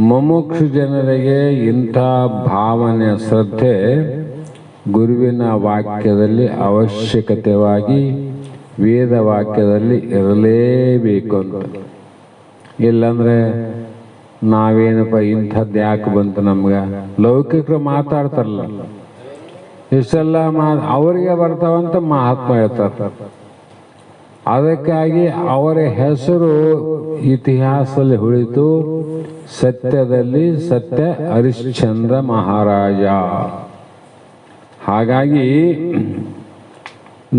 ಮುಮುಕ್ಷು ಜನರಿಗೆ ಇಂಥ ಭಾವನೆ, ಶ್ರದ್ಧೆ ಗುರುವಿನ ವಾಕ್ಯದಲ್ಲಿ ಅವಶ್ಯಕತೆವಾಗಿ ವೇದ ವಾಕ್ಯದಲ್ಲಿ ಇರಲೇಬೇಕು ಅಂತ. ಇಲ್ಲಂದ್ರೆ ನಾವೇನಪ್ಪ ಇಂಥದ್ದು ಯಾಕೆ ಬಂತು ನಮ್ಗೆ? ಲೌಕಿಕರು ಮಾತಾಡ್ತಾರಲ್ಲ, ಇಷ್ಟೆಲ್ಲ ಅವರಿಗೆ ಬರ್ತಾವಂತ ಮಹಾತ್ಮ ಹೇಳ್ತಾರೆ. ಅದಕ್ಕಾಗಿ ಅವರ ಹೆಸರು ಇತಿಹಾಸದಲ್ಲಿ ಉಳಿತು. ಸತ್ಯದಲ್ಲಿ ಸತ್ಯ ಹರಿಶ್ಚಂದ್ರ ಮಹಾರಾಜ. ಹಾಗಾಗಿ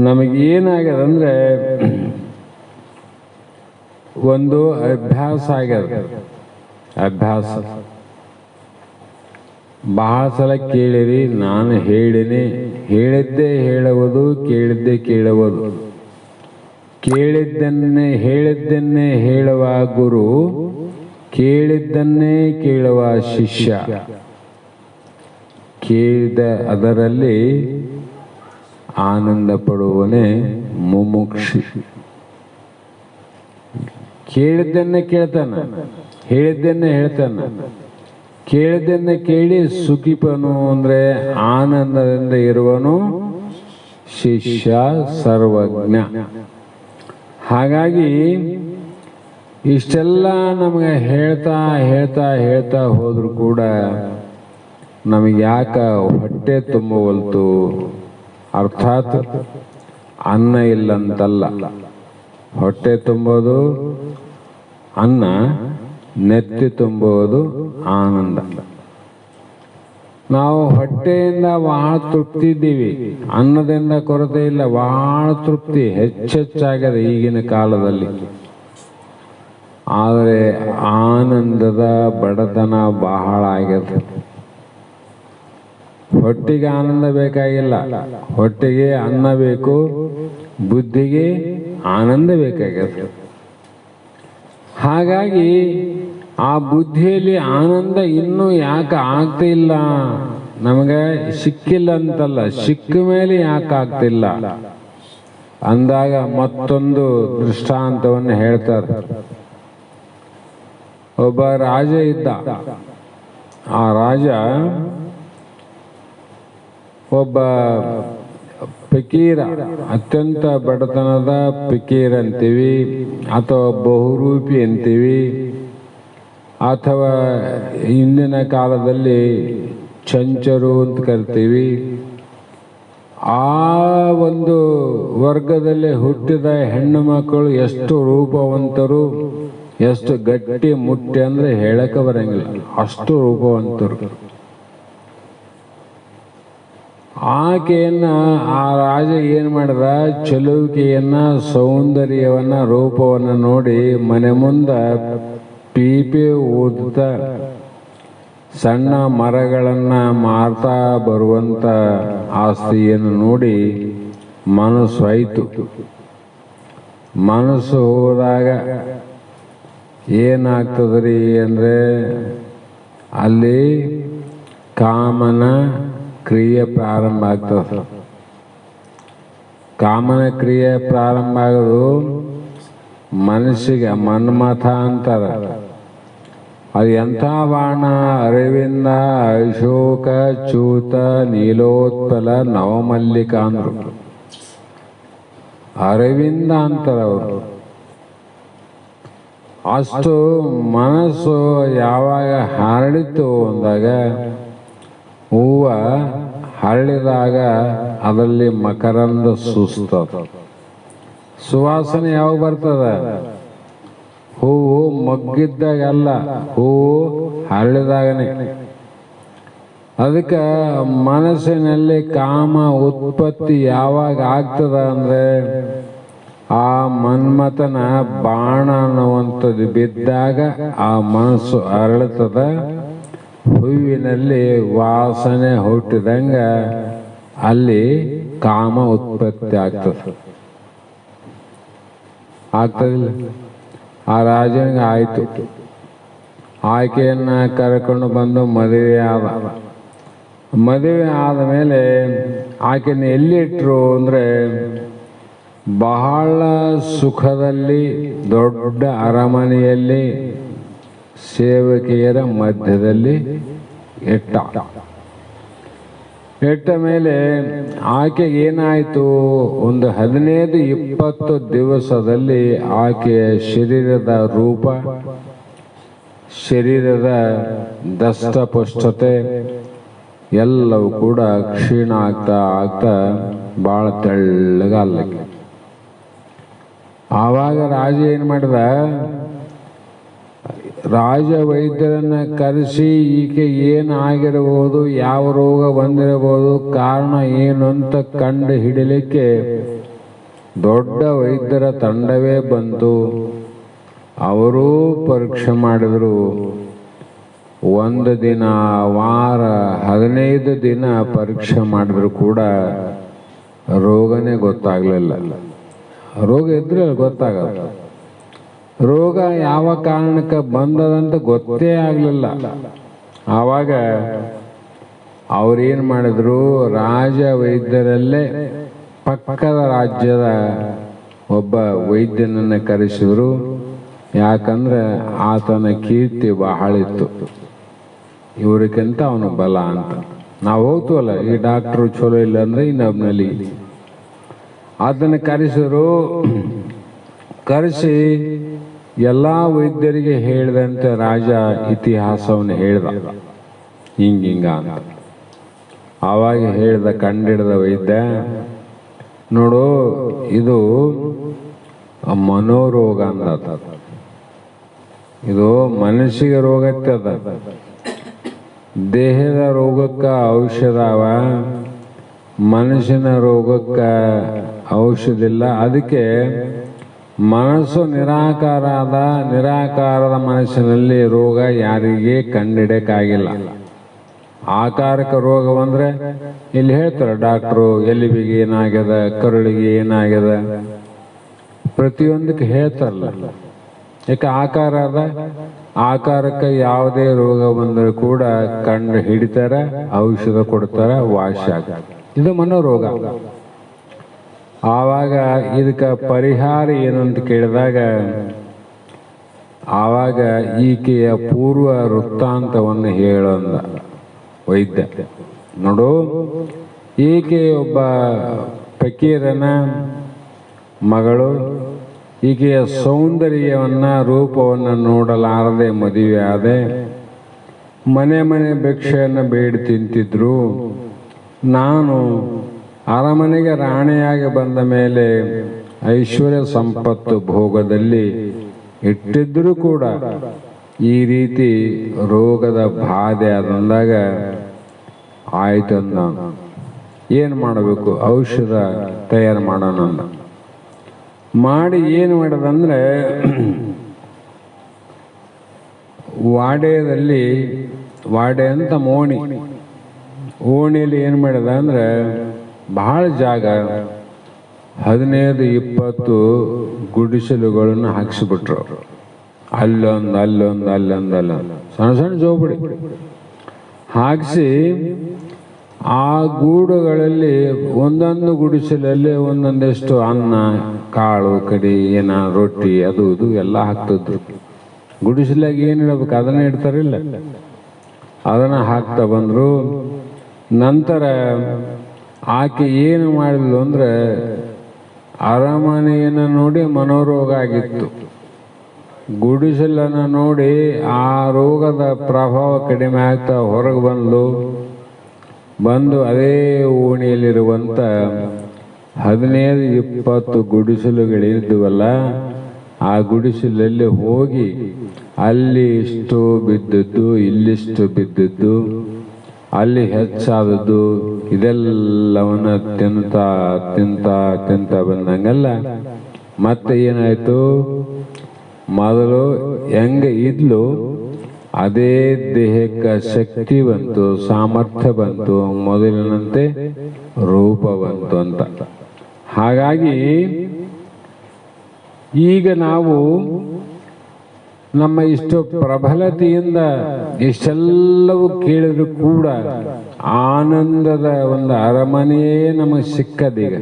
ನಮಗೇನಾಗ್ಯದಂದ್ರೆ ಒಂದು ಅಭ್ಯಾಸ ಆಗ್ಯದ. ಅಭ್ಯಾಸ ಬಹಳ ಸಲ ಕೇಳಿರಿ, ನಾನು ಹೇಳಿನಿ. ಹೇಳಿದ್ದೇ ಹೇಳುವುದು, ಕೇಳಿದ್ದೇ ಕೇಳುವುದು. ಹೇಳಿದ್ದನ್ನೇ ಹೇಳುವ ಗುರು, ಕೇಳಿದ್ದನ್ನೇ ಕೇಳುವ ಶಿಷ್ಯ. ಕೇಳಿದ ಅದರಲ್ಲಿ ಆನಂದ ಪಡುವನೇ ಮುಮುಕ್ಷಿ. ಕೇಳಿದ್ದನ್ನೇ ಕೇಳ್ತಾನ, ಹೇಳಿದ್ದನ್ನೇ ಹೇಳ್ತಾನ. ಕೇಳಿದ್ದನ್ನೇ ಕೇಳಿ ಸುಖಿಪನು ಅಂದ್ರೆ ಆನಂದದಿಂದ ಇರುವನು ಶಿಷ್ಯ ಸರ್ವಜ್ಞ. ಹಾಗಾಗಿ ಇಷ್ಟೆಲ್ಲ ನಮಗೆ ಹೇಳ್ತಾ ಹೇಳ್ತಾ ಹೇಳ್ತಾ ಹೋದ್ರು ಕೂಡ ನಮಗೆ ಯಾಕ ಹೊಟ್ಟೆ ತುಂಬವಲ್ತು? ಅರ್ಥಾತ್ ಅನ್ನ ಇಲ್ಲಂತಲ್ಲ. ಹೊಟ್ಟೆ ತುಂಬೋದು ಅನ್ನ, ನೆತ್ತಿ ತುಂಬುವುದು ಆನಂದ. ನಾವು ಹೊಟ್ಟೆಯಿಂದ ಬಹಳ ತೃಪ್ತಿ ಇದ್ದೀವಿ, ಅನ್ನದಿಂದ ಕೊರತೆ ಇಲ್ಲ, ಬಹಳ ತೃಪ್ತಿ ಹೆಚ್ಚೆಚ್ಚಾಗಿದೆ ಈಗಿನ ಕಾಲದಲ್ಲಿ. ಆದರೆ ಆನಂದದ ಬಡತನ ಬಹಳ ಆಗಿದೆ. ಹೊಟ್ಟೆಗೆ ಆನಂದ ಬೇಕಾಗಿಲ್ಲ, ಹೊಟ್ಟೆಗೆ ಅನ್ನ ಬೇಕು, ಬುದ್ಧಿಗೆ ಆನಂದ ಬೇಕಾಗಿದೆ. ಹಾಗಾಗಿ ಆ ಬುದ್ಧಿಯಲ್ಲಿ ಆನಂದ ಇನ್ನೂ ಯಾಕೆ ಆಗ್ತಿಲ್ಲ? ನಮಗೆ ಸಿಕ್ಕಿಲ್ಲ ಅಂತಲ್ಲ, ಸಿಕ್ಕ ಮೇಲೆ ಯಾಕೆ ಆಗ್ತಿಲ್ಲ ಅಂದಾಗ ಮತ್ತೊಂದು ದೃಷ್ಟಾಂತವನ್ನು ಹೇಳ್ತಾರೆ. ಒಬ್ಬ ರಾಜ ಇದ್ದ. ಆ ರಾಜ ಒಬ್ಬ ಫಕೀರ, ಅತ್ಯಂತ ಬಡತನದ ಫಕೀರ್ ಅಂತೀವಿ, ಅಥವಾ ಬಹುರೂಪಿ ಅಂತೀವಿ, ಅಥವಾ ಇಂದಿನ ಕಾಲದಲ್ಲಿ ಚಂಚರು ಅಂತ ಕರಿತೀವಿ. ಆ ಒಂದು ವರ್ಗದಲ್ಲಿ ಹುಟ್ಟಿದ ಹೆಣ್ಣು ಮಕ್ಕಳು ಎಷ್ಟು ರೂಪವಂತರು, ಎಷ್ಟು ಗಟ್ಟಿ ಮುಟ್ಟಿ ಅಂದ್ರೆ ಹೇಳಕ್ಕೆ ಬರಂಗಿಲ್ಲ, ಅಷ್ಟು ರೂಪವಂತರು. ಆಕೆಯನ್ನ ಆ ರಾಜ ಏನ್ ಮಾಡಿದ, ಚಲುವಿಕೆಯನ್ನ, ಸೌಂದರ್ಯವನ್ನ, ರೂಪವನ್ನ ನೋಡಿ ಮನೆ ಮುಂದ ಪೀಪೆ ಊದುತ್ತ ಸಣ್ಣ ಮರಗಳನ್ನ ಮಾರ್ತಾ ಬರುವಂತ ಆ ಸ್ತ್ರೀಯನ್ನು ನೋಡಿ ಮನಸ್ಸು ಹೋಯ್ತು. ಮನಸ್ಸು ಹೋದಾಗ ಏನಾಗ್ತದ್ರಿ ಅಂದ್ರೆ ಅಲ್ಲಿ ಕಾಮನ ಕ್ರಿಯೆ ಪ್ರಾರಂಭ ಆಗ್ತದೆ. ಕಾಮನ ಕ್ರಿಯೆ ಪ್ರಾರಂಭ ಆಗೋದು ಮನಸ್ಸಿಗೆ ಮನ್ಮಥ ಅಂತಾರೆ. ಅದು ಎಂಥ ಬಾಣ? ಅರವಿಂದ ಅಶೋಕ ಚೂತ ನೀಲೋತ್ಪಲ ನವಮಲ್ಲಿಕ ಅಂದ್ರು. ಅರವಿಂದ ಅಂತಾರೆ ಅವರು. ಅಷ್ಟು ಮನಸ್ಸು ಯಾವಾಗ ಹರಡಿತು ಅಂದಾಗ, ಹೂವ ಹರಳಿದಾಗ ಅದರಲ್ಲಿ ಮಕರಂದ ಸುಸ್ತದ. ಸುವಾಸನೆ ಯಾವಾಗ ಬರ್ತದ? ಹೂವು ಮಗ್ಗಿದ್ದಾಗಲ್ಲ, ಹೂವು ಹರಳಿದಾಗನೇ. ಅದಕ್ಕೆ ಮನಸ್ಸಿನಲ್ಲಿ ಕಾಮ ಉತ್ಪತ್ತಿ ಯಾವಾಗ ಆಗ್ತದ ಅಂದರೆ ಆ ಮನ್ಮಥನ ಬಾಣ ಅನ್ನುವಂಥದ್ದು ಬಿದ್ದಾಗ ಆ ಮನಸ್ಸು ಅರಳುತ್ತದ. ಹೂವಿನಲ್ಲಿ ವಾಸನೆ ಹುಟ್ಟಿದಂಗ ಅಲ್ಲಿ ಕಾಮ ಉತ್ಪತ್ತಿ ಆಗ್ತದಿಲ್ಲ. ಆ ರಾಜನಿಗೆ ಆಯಿತು. ಆಕೆಯನ್ನು ಕರ್ಕೊಂಡು ಬಂದು ಮದುವೆ ಆದ. ಮದುವೆ ಆದ ಮೇಲೆ ಆಕೆಯನ್ನು ಎಲ್ಲಿ ಇಟ್ಟರು ಅಂದರೆ ಬಹಳ ಸುಖದಲ್ಲಿ ದೊಡ್ಡ ಅರಮನೆಯಲ್ಲಿ ಸೇವಕಿಯರ ಮಧ್ಯದಲ್ಲಿ ಇಟ್ಟ ಮೇಲೆ ಆಕೆಗೆ ಏನಾಯಿತು, ಒಂದು 15-20 ದಿವಸದಲ್ಲಿ ಆಕೆಯ ಶರೀರದ ರೂಪ, ಶರೀರದ ದಷ್ಟಪುಷ್ಟತೆ ಎಲ್ಲವೂ ಕೂಡ ಕ್ಷೀಣ ಆಗ್ತಾ ಭಾಳ ತೆಳ್ಳಗಾಗಲಿಕ್ಕೆ. ಆವಾಗ ರಾಜ ಏನು ಮಾಡಿದ, ರಾಜ ವೈದ್ಯರನ್ನು ಕರೆಸಿ ಈಕೆ ಏನಾಗಿರಬಹುದು, ಯಾವ ರೋಗ ಬಂದಿರಬಹುದು, ಕಾರಣ ಏನು ಅಂತ ಕಂಡು ಹಿಡಿಲಿಕ್ಕೆ ದೊಡ್ಡ ವೈದ್ಯರ ತಂಡವೇ ಬಂತು. ಅವರೂ ಪರೀಕ್ಷೆ ಮಾಡಿದರು. 1 ದಿನ, ವಾರ, 15 ದಿನ ಪರೀಕ್ಷೆ ಮಾಡಿದ್ರು ಕೂಡ ರೋಗನೇ ಗೊತ್ತಾಗಲಿಲ್ಲ. ರೋಗ ಇದ್ರೆ ಗೊತ್ತಾಗಲ್ಲ. ರೋಗ ಯಾವ ಕಾರಣಕ್ಕೆ ಬಂದದಂತ ಗೊತ್ತೇ ಆಗಲಿಲ್ಲ. ಆವಾಗ ಅವ್ರೇನು ಮಾಡಿದ್ರು, ರಾಜ ವೈದ್ಯರಲ್ಲೇ ಪಕ್ಕದ ರಾಜ್ಯದ ಒಬ್ಬ ವೈದ್ಯನನ್ನು ಕರೆಸಿದ್ರು. ಯಾಕಂದ್ರೆ ಆತನ ಕೀರ್ತಿ ಬಹಳಿತ್ತು, ಇವ್ರಿಗಿಂತ ಅವನು ಬಲ ಅಂತ. ನಾವು ಹೋಗ್ತೀವಲ್ಲ, ಈ ಡಾಕ್ಟ್ರು ಚಲೋ ಇಲ್ಲ ಅಂದರೆ ಇನ್ನೊಬ್ನಲ್ಲಿ. ಅದನ್ನು ಕರೆಸಿ ಎಲ್ಲ ವೈದ್ಯರಿಗೆ ಹೇಳಿದಂತೆ ರಾಜ ಇತಿಹಾಸವನ್ನು ಹೇಳ್ದ, ಹಿಂಗ ಅಂತ. ಆವಾಗ ಕಂಡಿಡಿದ ವೈದ್ಯ, ನೋಡು ಇದು ಮನೋರೋಗ ಅಂದ. ಇದು ಮನಸ್ಸಿಗೆ ರೋಗತ್ತದ. ದೇಹದ ರೋಗಕ್ಕೆ ಔಷಧ ಅವ, ಮನಸ್ಸಿನ ರೋಗಕ್ಕೆ ಔಷಧಿಲ್ಲ. ಅದಕ್ಕೆ ಮನಸ್ಸು ನಿರಾಕಾರದ ಮನಸ್ಸಿನಲ್ಲಿ ರೋಗ ಯಾರಿಗೆ ಕಂಡಿಡಕ್ಕಾಗಿಲ್ಲ. ಆಕಾರಕ ರೋಗ ಬಂದರೆ ಇಲ್ಲಿ ಹೇಳ್ತಾರೆ ಡಾಕ್ಟ್ರು, ಎಲ್ಲಿಬಿಗೆ ಏನಾಗ್ಯದ, ಕರುಳಿಗೆ ಏನಾಗ್ಯದ, ಪ್ರತಿಯೊಂದಕ್ಕೆ ಹೇಳ್ತಾರಲ್ಲ. ಯಾಕೆ ಆಕಾರಕ್ಕೆ ಯಾವುದೇ ರೋಗ ಬಂದರೂ ಕೂಡ ಕಂಡು ಹಿಡಿತಾರೆ, ಔಷಧ ಕೊಡ್ತಾರೆ, ವಾಸಿ ಆಗ್ತದೆ. ಇದು ಮನೋರೋಗ. ಆವಾಗ ಇದಕ್ಕೆ ಪರಿಹಾರ ಏನು ಅಂತ ಕೇಳಿದಾಗ ಆವಾಗ ಈಕೆಯ ಪೂರ್ವ ವೃತ್ತಾಂತವನ್ನು ಹೇಳಂದ ವೈದ್ಯ. ನೋಡು, ಈಕೆ ಒಬ್ಬ ಫಕೀರನ ಮಗಳು. ಈಕೆಯ ಸೌಂದರ್ಯವನ್ನು, ರೂಪವನ್ನು ನೋಡಲಾರದೆ ಮದುವೆ ಆದೆ. ಮನೆ ಭಿಕ್ಷೆಯನ್ನು ಬೇಡಿ ತಿಂತಿದ್ರು. ನಾನು ಅರಮನೆಗೆ ರಾಣಿಯಾಗಿ ಬಂದ ಮೇಲೆ ಐಶ್ವರ್ಯ ಸಂಪತ್ತು ಭೋಗದಲ್ಲಿ ಇಟ್ಟಿದ್ದರೂ ಕೂಡ ಈ ರೀತಿ ರೋಗದ ಬಾಧೆ ಆದಂದಾಗ ಆಯ್ತಂದ. ಏನು ಮಾಡಬೇಕು, ಔಷಧ ತಯಾರು ಮಾಡೋಣ ಅಂದ. ಮಾಡಿ ಏನು ಮಾಡೋದಂದ್ರೆ ವಾಡೆ ಅಂತ ಓಣಿಯಲ್ಲಿ ಏನು ಮಾಡಿದ ಅಂದ್ರೆ ಬಹಳ ಜಾಗ 15-20 ಗುಡಿಸಲುಗಳನ್ನು ಹಾಕಿಸಿಬಿಟ್ರು. ಅಲ್ಲೊಂದು ಸಣ್ಣ ಜೋಬಡಿ ಹಾಕಿಸಿ ಆ ಗೂಡುಗಳಲ್ಲಿ ಒಂದೊಂದು ಗುಡಿಸಲಲ್ಲಿ ಒಂದೊಂದಷ್ಟು ಅನ್ನ, ಕಾಳು ಕಡಿ, ರೊಟ್ಟಿ, ಅದು ಇದು ಎಲ್ಲ ಹಾಕ್ತಿದ್ರು. ಗುಡಿಸಲಾಗ ಏನು ಇಡಬೇಕು ಅದನ್ನ ಇಡ್ತಾರಿಲ್ಲ, ಅದನ್ನ ಹಾಕ್ತಾ ಬಂದ್ರು. ನಂತರ ಆಕೆ ಏನು ಮಾಡಿದ್ಲು ಅಂದ್ರೆ ಅರಮನೆಯನ್ನು ನೋಡಿ ಮನೋರೋಗ ಆಗಿತ್ತು. ಗುಡಿಸಲನ್ನು ನೋಡಿ ಆ ರೋಗದ ಪ್ರಭಾವ ಕಡಿಮೆ ಆಗ್ತಾ ಹೊರಗೆ ಬಂದು ಅದೇ ಓಣಿಯಲ್ಲಿರುವಂಥ 15-20 ಗುಡಿಸಲುಗಳಿದ್ದುವಲ್ಲ ಆ ಗುಡಿಸಲಲ್ಲಿ ಹೋಗಿ ಅಲ್ಲಿ ಇಷ್ಟು ಬಿದ್ದದ್ದು, ಇಲ್ಲಿಷ್ಟು ಬಿದ್ದದ್ದು, ಅಲ್ಲಿ ಹೆಚ್ಚಾದದ್ದು, ಇದೆಲ್ಲವನ್ನ ತಿಂತ ತಿಂತ ತಿಂತ ಬಂದಂಗೆಲ್ಲ ಮತ್ತೆ ಏನಾಯ್ತು, ಮೊದಲು ಹೆಂಗ ಇದ್ಲು ಅದೇ ದೇಹಕ್ಕೆ ಶಕ್ತಿ ಬಂತು, ಸಾಮರ್ಥ್ಯ ಬಂತು, ಮೊದಲಿನಂತೆ ರೂಪ ಬಂತು ಅಂತ. ಹಾಗಾಗಿ ಈಗ ನಾವು ನಮ್ಮ ಇಷ್ಟು ಪ್ರಬಲತೆಯಿಂದ ಇಷ್ಟೆಲ್ಲವೂ ಕೇಳಿದ್ರು ಕೂಡ ಆನಂದದ ಒಂದು ಅರಮನೆಯೇ ನಮಗೆ ಸಿಕ್ಕದೀಗ.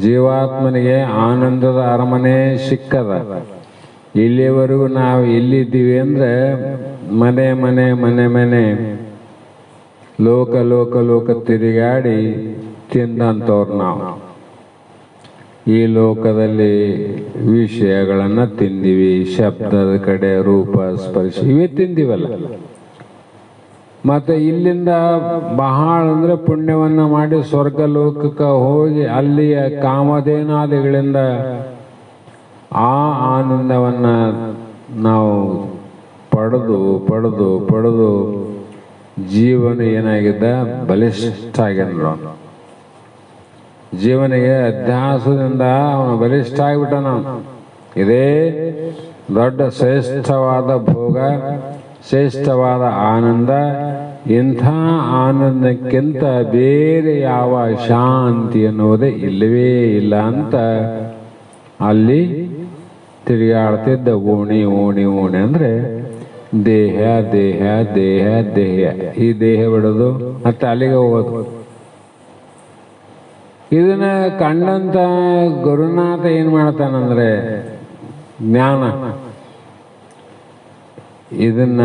ಜೀವಾತ್ಮನಿಗೆ ಆನಂದದ ಅರಮನೆ ಸಿಕ್ಕದ. ಇಲ್ಲಿವರೆಗೂ ನಾವು ಎಲ್ಲಿದ್ದೀವಿ ಅಂದ್ರೆ ಮನೆ ಮನೆ ಮನೆ ಮನೆ ಲೋಕ ಲೋಕ ಲೋಕ ತಿರುಗಾಡಿ ತಿಂದಂಥವ್ರು ನಾವು. ಈ ಲೋಕದಲ್ಲಿ ವಿಷಯಗಳನ್ನ ತಿಂದಿವಿ, ಶಬ್ದದ ಕಡೆ, ರೂಪ, ಸ್ಪರ್ಶ ಇವೇ ತಿಂದಿವಲ್ಲ. ಮತ್ತೆ ಇಲ್ಲಿಂದ ಬಹಳ ಅಂದ್ರೆ ಪುಣ್ಯವನ್ನ ಮಾಡಿ ಸ್ವರ್ಗ ಲೋಕಕ್ಕೆ ಹೋಗಿ ಅಲ್ಲಿಯ ಕಾಮಧೇನಾದಿಗಳಿಂದ ಆ ಆನಂದವನ್ನ ನಾವು ಪಡೆದು ಪಡೆದು ಪಡೆದು ಜೀವನ ಏನಾಗಿದ್ದ ಬಲಿಷ್ಠ ಆಗ್ಯಾನ. ಜೀವನಿಗೆ ಅಧ್ಯಾಸದಿಂದ ಅವನು ಬಲಿಷ್ಠ ಆಗಿಬಿಟ್ಟನ. ಇದೇ ದೊಡ್ಡ ಶ್ರೇಷ್ಠವಾದ ಭೋಗ, ಶ್ರೇಷ್ಠವಾದ ಆನಂದ. ಇಂಥ ಆನಂದಕ್ಕಿಂತ ಬೇರೆ ಯಾವ ಶಾಂತಿ ಅನ್ನೋದೇ ಇಲ್ಲವೇ ಇಲ್ಲ ಅಂತ ಅಲ್ಲಿ ತಿರುಗಾಡ್ತಿದ್ದ. ಓಣಿ ಓಣಿ ಓಣಿ ಅಂದ್ರೆ ದೇಹ ದೇಹ ದೇಹ ದೇಹ. ಈ ದೇಹ ಬಿಡೋದು ಮತ್ತೆ ಅಲ್ಲಿಗೆ ಹೋಗೋದು. ಇದನ್ನ ಕಂಡಂತ ಗುರುನಾಥ ಏನ್ ಮಾಡ್ತಾನಂದ್ರೆ ಜ್ಞಾನ. ಇದನ್ನ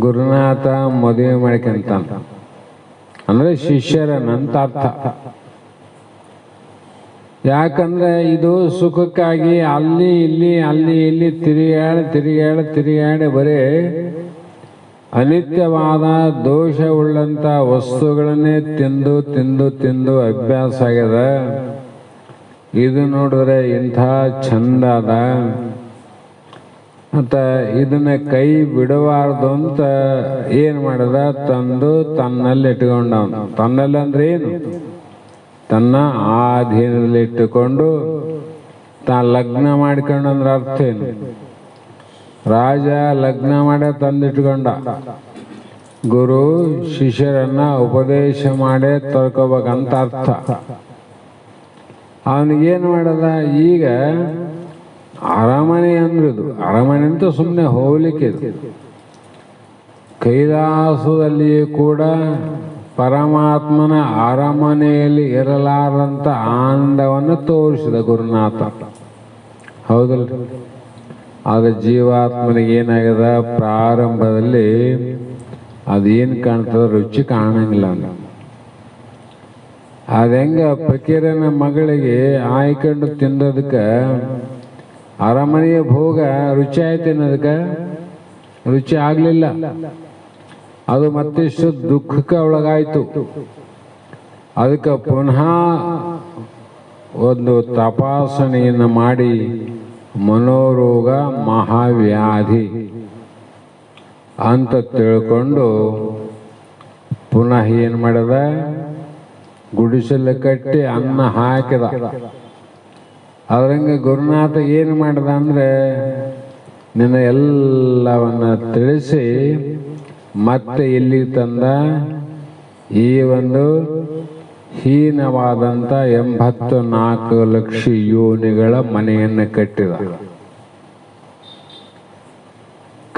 ಗುರುನಾಥ ಮದುವೆ ಮಾಡ್ಕೊಂತಾನ ಅಂದ್ರೆ ಶಿಷ್ಯರನ್ನಂತ ಅರ್ಥ. ಯಾಕಂದ್ರೆ ಇದು ಸುಖಕ್ಕಾಗಿ ಅಲ್ಲಿ ಇಲ್ಲಿ ಅಲ್ಲಿ ಇಲ್ಲಿ ತಿರುಗಾಡಿ ಬರೇ ಅನಿತ್ಯವಾದ ದೋಷವುಳ್ಳಂತ ವಸ್ತುಗಳನ್ನೇ ತಿಂದು ತಿಂದು ತಿಂದು ಅಭ್ಯಾಸ ಆಗ್ಯದ. ಇದು ನೋಡಿದ್ರೆ ಇಂಥ ಚಂದ ಅದ ಅಂತ ಇದನ್ನ ಕೈ ಬಿಡಬಾರ್ದು ಅಂತ ಏನ್ ಮಾಡದ, ತಂದು ತನ್ನಲ್ಲಿ ಇಟ್ಕೊಂಡವನು. ತನ್ನಲ್ಲಿ ಅಂದ್ರೆ ಏನು? ತನ್ನ ಆಧೀನದಲ್ಲಿ ಇಟ್ಟುಕೊಂಡು ಲಗ್ನ ಮಾಡ್ಕೊಂಡಂದ್ರೆ ಅರ್ಥ ಏನು? ರಾಜ ಲಗ್ನ ಮಾಡೇ ತಂದಿಟ್ಕೊಂಡ. ಗುರು ಶಿಷ್ಯರನ್ನ ಉಪದೇಶ ಮಾಡೇ ತರ್ಕೋಬೇಕಂತ ಅರ್ಥ. ಅವನಿಗೇನು ಮಾಡದ, ಈಗ ಅರಮನೆ ಅಂದ್ರದು. ಅರಮನೆ ಅಂತ ಸುಮ್ಮನೆ ಹೋಗ್ಲಿಕ್ಕೆ. ಕೈಲಾಸದಲ್ಲಿಯೂ ಕೂಡ ಪರಮಾತ್ಮನ ಅರಮನೆಯಲ್ಲಿ ಇರಲಾರಂತ ಆನಂದವನ್ನು ತೋರಿಸಿದ ಗುರುನಾಥ. ಹೌದಲ್ಲ? ಆಗ ಜೀವಾತ್ಮನಿಗೆ ಏನಾಗದ, ಪ್ರಾರಂಭದಲ್ಲಿ ಅದೇನು ಕಾಣ್ತದ, ರುಚಿ ಕಾಣಂಗಿಲ್ಲ. ಅದಂಗ ಫಕೀರನ ಮಗಳಿಗೆ ಆಯ್ಕೊಂಡು ತಿಂದದಕ್ಕೆ ಅರಮನೆಯ ಭೋಗ ರುಚಿ ಆಯ್ತು ಅನ್ನೋದಕ್ಕೆ ರುಚಿ ಆಗ್ಲಿಲ್ಲ. ಅದು ಮತ್ತಿಷ್ಟು ದುಃಖಕ್ಕೆ ಒಳಗಾಯ್ತು. ಅದಕ್ಕೆ ಪುನಃ ಒಂದು ತಪಾಸಣೆಯನ್ನು ಮಾಡಿ ಮನೋರೋಗ ಮಹಾವ್ಯಾಧಿ ಅಂತ ತಿಳ್ಕೊಂಡು ಪುನಃ ಏನು ಮಾಡದ, ಗುಡಿಸಲು ಕಟ್ಟಿ ಅನ್ನ ಹಾಕಿದ. ಅದ್ರಂಗೆ ಗುರುನಾಥ ಏನು ಮಾಡಿದ ಅಂದ್ರೆ ನಿನ್ನ ಎಲ್ಲವನ್ನ ತಿಳಿಸಿ ಮತ್ತೆ ಇಲ್ಲಿ ತಂದ. ಈ ಒಂದು ಹೀನವಾದಂಥ 84 ಲಕ್ಷ ಯೋನಿಗಳ ಮನೆಯನ್ನು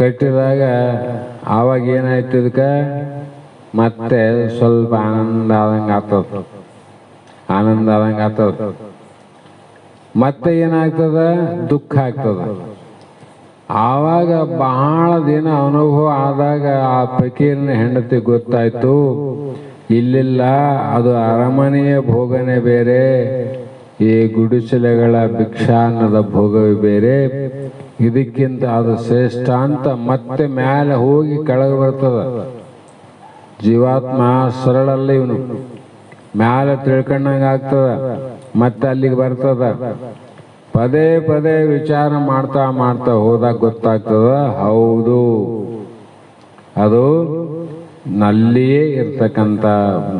ಕಟ್ಟಿದಾಗ ಆವಾಗ ಏನಾಯ್ತು, ಇದಕ್ಕೆ ಮತ್ತೆ ಸ್ವಲ್ಪ ಆನಂದ ಆದಂಗೆ ಆಗ್ತದ. ಮತ್ತೆ ಏನಾಗ್ತದ, ದುಃಖ ಆಗ್ತದ. ಆವಾಗ ಬಹಳ ದಿನ ಅನುಭವ ಆದಾಗ ಆ ಫಕೀರನ ಹೆಂಡತಿ ಗೊತ್ತಾಯ್ತು, ಇಲ್ಲಿಲ್ಲ, ಅದು ಅರಮನೆಯ ಭೋಗನೇ ಬೇರೆ, ಈ ಗುಡಿಸಲೆಗಳ ಭಿಕ್ಷಾನ್ನದ ಭೋಗವೇ ಬೇರೆ, ಇದಕ್ಕಿಂತ ಅದು ಶ್ರೇಷ್ಠ ಅಂತ ಮತ್ತೆ ಮೇಲೆ ಹೋಗಿ ಕೆಳಗೆ ಬರ್ತದ. ಜೀವಾತ್ಮ ಸರಳಲ್ಲ, ಇವನು ಮೇಲೆ ತಿಳ್ಕೊಂಡಂಗೆ ಆಗ್ತದ, ಮತ್ತೆ ಅಲ್ಲಿಗೆ ಬರ್ತದ. ಪದೇ ಪದೇ ವಿಚಾರ ಮಾಡ್ತಾ ಮಾಡ್ತಾ ಹೋದಾಗ ಗೊತ್ತಾಗ್ತದ, ಹೌದು ಅದು ನಲ್ಲಿಯೇ ಇರ್ತಕ್ಕಂಥ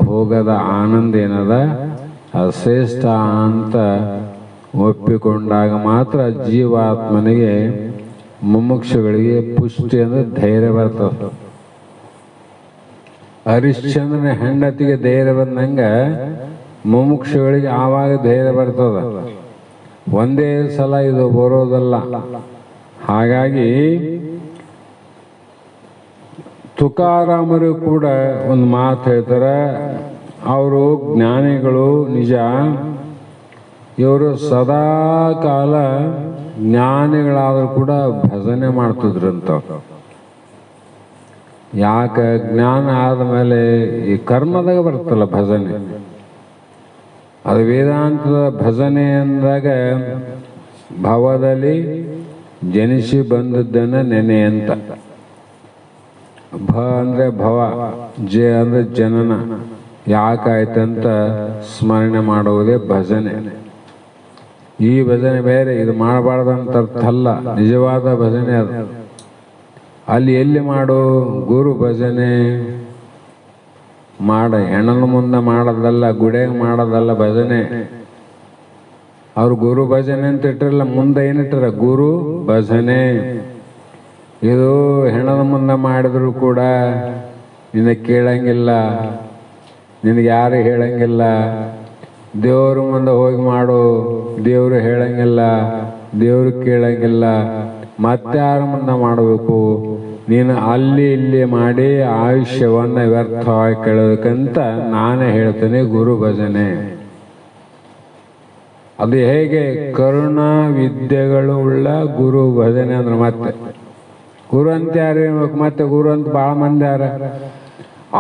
ಭೋಗದ ಆನಂದ ಏನದ ಅದು ಶ್ರೇಷ್ಠ ಅಂತ ಒಪ್ಪಿಕೊಂಡಾಗ ಮಾತ್ರ ಜೀವಾತ್ಮನಿಗೆ ಮುಮುಕ್ಷುಗಳಿಗೆ ಪುಷ್ಟಿ ಅಂದ್ರೆ ಧೈರ್ಯ ಬರ್ತದೆ. ಹರಿಶ್ಚಂದ್ರನ ಹೆಂಡತಿಗೆ ಧೈರ್ಯ ಬಂದಂಗ ಮುಮುಕ್ಷುಗಳಿಗೆ ಆವಾಗ ಧೈರ್ಯ ಬರ್ತದ. ಒಂದೇ ಸಲ ಇದು ಬರೋದಲ್ಲ. ಹಾಗಾಗಿ ತುಕಾರಾಮರು ಕೂಡ ಒಂದು ಮಾತು ಹೇಳ್ತಾರೆ, ಅವರು ಜ್ಞಾನಿಗಳು ನಿಜ, ಇವರು ಸದಾ ಕಾಲ ಜ್ಞಾನಿಗಳಾದರೂ ಕೂಡ ಭಜನೆ ಮಾಡ್ತಿದ್ರಂತ. ಯಾಕೆ? ಜ್ಞಾನ ಆದಮೇಲೆ ಈ ಕರ್ಮದಾಗ ಬರ್ತಲ್ಲ ಭಜನೆ, ಅದು ವೇದಾಂತದ ಭಜನೆ ಅಂದಾಗ ಭವದಲ್ಲಿ ಜನಿಸಿ ಬಂದದ್ದನ್ನ ನೆನೆ ಅಂತ. ಭ ಅಂದ್ರೆ ಭವ, ಜ ಅಂದ್ರೆ ಜನನ, ಯಾಕಾಯ್ತಂತ ಸ್ಮರಣೆ ಮಾಡುವುದೇ ಭಜನೆ. ಈ ಭಜನೆ ಬೇರೆ, ಇದು ಮಾಡಬಾರ್ದಂತ ಅರ್ಥ ಅಲ್ಲ, ನಿಜವಾದ ಭಜನೆ ಅದು. ಅಲ್ಲಿ ಎಲ್ಲಿ ಮಾಡು? ಗುರು ಭಜನೆ ಮಾಡ, ಹೆಣ್ಣನ ಮುಂದೆ ಮಾಡೋದಲ್ಲ, ಗುಡಿಯಾಗ ಮಾಡೋದಲ್ಲ ಭಜನೆ. ಅವ್ರು ಗುರು ಭಜನೆ ಅಂತ ಇಟ್ಟಿರಲ್ಲ, ಮುಂದೆ ಏನಿಟ್ಟಾರ? ಗುರು ಭಜನೆ. ಇದು ಹೆಣ್ಣದ ಮುಂದೆ ಮಾಡಿದ್ರು ಕೂಡ ನಿನ್ನ ಕೇಳಂಗಿಲ್ಲ, ನಿನಗೆ ಯಾರು ಹೇಳಂಗಿಲ್ಲ. ದೇವ್ರ ಮುಂದೆ ಹೋಗಿ ಮಾಡು, ದೇವರು ಹೇಳಂಗಿಲ್ಲ, ದೇವ್ರು ಕೇಳಂಗಿಲ್ಲ. ಮತ್ತಾರ ಮುಂದೆ ಮಾಡಬೇಕು? ನೀನು ಅಲ್ಲಿ ಇಲ್ಲಿ ಮಾಡಿ ಆಯುಷ್ಯವನ್ನು ವ್ಯರ್ಥವಾಗಿ ಕೇಳೋದಕ್ಕಂತ ನಾನೇ ಹೇಳ್ತೇನೆ ಗುರು ಭಜನೆ. ಅದು ಹೇಗೆ? ಕರುಣಾ ವಿದ್ಯೆಗಳು ಉಳ್ಳ ಗುರು ಭಜನೆ ಅಂದ್ರೆ ಮತ್ತೆ ಗುರು ಅಂತ ಯಾರು ಹೇಳ್ಬೇಕು? ಮತ್ತೆ ಗುರು ಅಂತ ಭಾಳ ಮಂದಿ ಯಾರ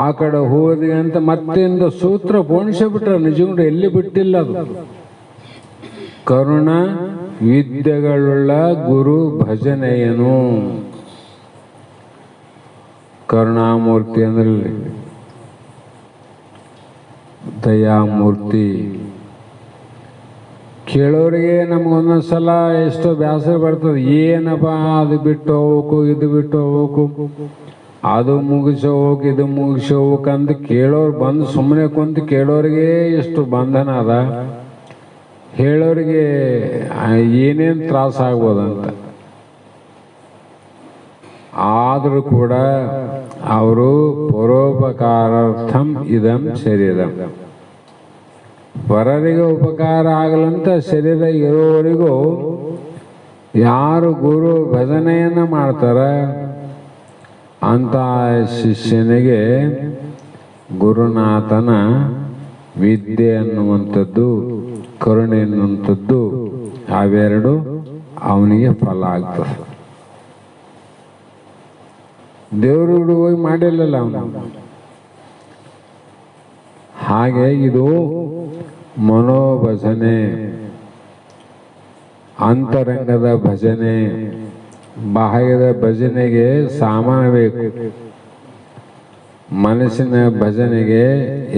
ಆ ಕಡೆ ಹೋದಿ ಅಂತ ಮತ್ತೆಂದ ಸೂತ್ರ ಪೋಣಿಸ್ಬಿಟ್ರ. ನಿಜಗಳು ಎಲ್ಲಿ ಬಿಟ್ಟಿಲ್ಲ ಅದು. ಕರುಣಾ ವಿದ್ಯೆಗಳುಳ್ಳ ಗುರು ಭಜನೆಯನು. ಕರುಣಾಮೂರ್ತಿ ಅಂದ್ರೆ ದಯಾಮೂರ್ತಿ. ಕೇಳೋರಿಗೆ ನಮಗೊಂದೊಂದ್ಸಲ ಎಷ್ಟೋ ಬೇಸರ ಬರ್ತದೆ. ಏನಪ್ಪ ಅದು ಬಿಟ್ಟು ಹೋಗ್ಬೇಕು, ಇದು ಬಿಟ್ಟು ಹೋಗ್ಬೇಕು, ಅದು ಮುಗಿಸೋ ಹೋಗಿ ಇದು ಮುಗಿಸೋ ಹೋಗ್ಬೇಕಂತ ಕೇಳೋರು ಬಂದು ಸುಮ್ಮನೆ ಕುಂತು ಕೇಳೋರಿಗೆ ಎಷ್ಟು ಬಂಧನ ಅದ, ಹೇಳೋರಿಗೆ ಏನೇನು ತ್ರಾಸ ಆಗ್ಬೋದಂತ. ಆದರೂ ಕೂಡ ಅವರು ಪರೋಪಕಾರಾರ್ಥಂ ಇದಂ ಶರೀರಂ, ಪರರಿಗೆ ಉಪಕಾರ ಆಗಲಂತ ಶರೀರ ಇರೋವರೆಗೂ ಯಾರು ಗುರು ಭಜನೆಯನ್ನು ಮಾಡ್ತಾರೆ ಅಂತ ಶಿಷ್ಯನಿಗೆ ಗುರುನಾಥನ ವಿದ್ಯೆ ಅನ್ನುವಂಥದ್ದು, ಕರುಣೆ ಅನ್ನುವಂಥದ್ದು ಅವೆರಡು ಅವನಿಗೆ ಫಲ ಆಗ್ತದೆ. ದೇವರು ಹೋಗಿ ಮಾಡಿಲ್ಲಲ್ಲ ಅವನು. ಹಾಗೆ ಇದು ಮನೋಭಜನೆ, ಅಂತರಂಗದ ಭಜನೆ. ಬಾಹ್ಯದ ಭಜನೆಗೆ ಸಾಮಾನ ಬೇಕು, ಮನಸ್ಸಿನ ಭಜನೆಗೆ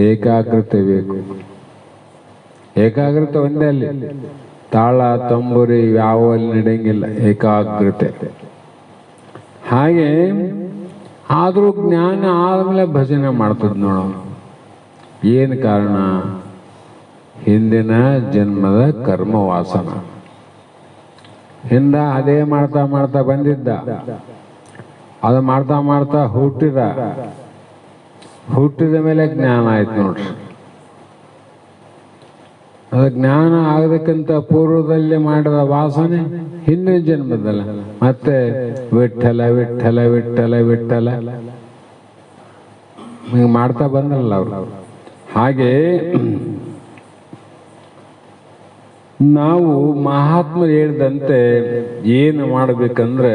ಏಕಾಗ್ರತೆ ಬೇಕು. ಏಕಾಗ್ರತೆ ಒಂದೇ, ಅಲ್ಲಿ ತಾಳ ತಂಬೂರಿ ಯಾವ ಅಲ್ಲಿ ನಡೆಯಂಗಿಲ್ಲ, ಏಕಾಗ್ರತೆ. ಹಾಗೆ ಆದರೂ ಜ್ಞಾನ ಆದಮೇಲೆ ಭಜನೆ ಮಾಡ್ತದ ನೋಡು. ಏನು ಕಾರಣ? ಹಿಂದಿನ ಜನ್ಮದ ಕರ್ಮ ವಾಸನ. ಹಿಂದ ಅದೇ ಮಾಡ್ತಾ ಮಾಡ್ತಾ ಬಂದಿದ್ದ, ಅದು ಮಾಡ್ತಾ ಮಾಡ್ತಾ ಹುಟ್ಟಿದ ಮೇಲೆ ಜ್ಞಾನ ಆಯ್ತು ನೋಡ್ರಿ. ಅದು ಜ್ಞಾನ ಆಗದಕ್ಕಿಂತ ಪೂರ್ವದಲ್ಲಿ ಮಾಡಿದ ವಾಸನೆ ಹಿಂದಿನ ಜನ್ಮದಲ್ಲ. ಮತ್ತೆ ವಿಠಲ ವಿಠಲ ವಿಠಲ ವಿಠಲ ಮಾಡ್ತಾ ಬಂದಲ್ಲ ಅವರು. ಹಾಗೆ ನಾವು ಮಹಾತ್ಮರು ಹೇಳಿದಂತೆ ಏನು ಮಾಡಬೇಕಂದ್ರೆ,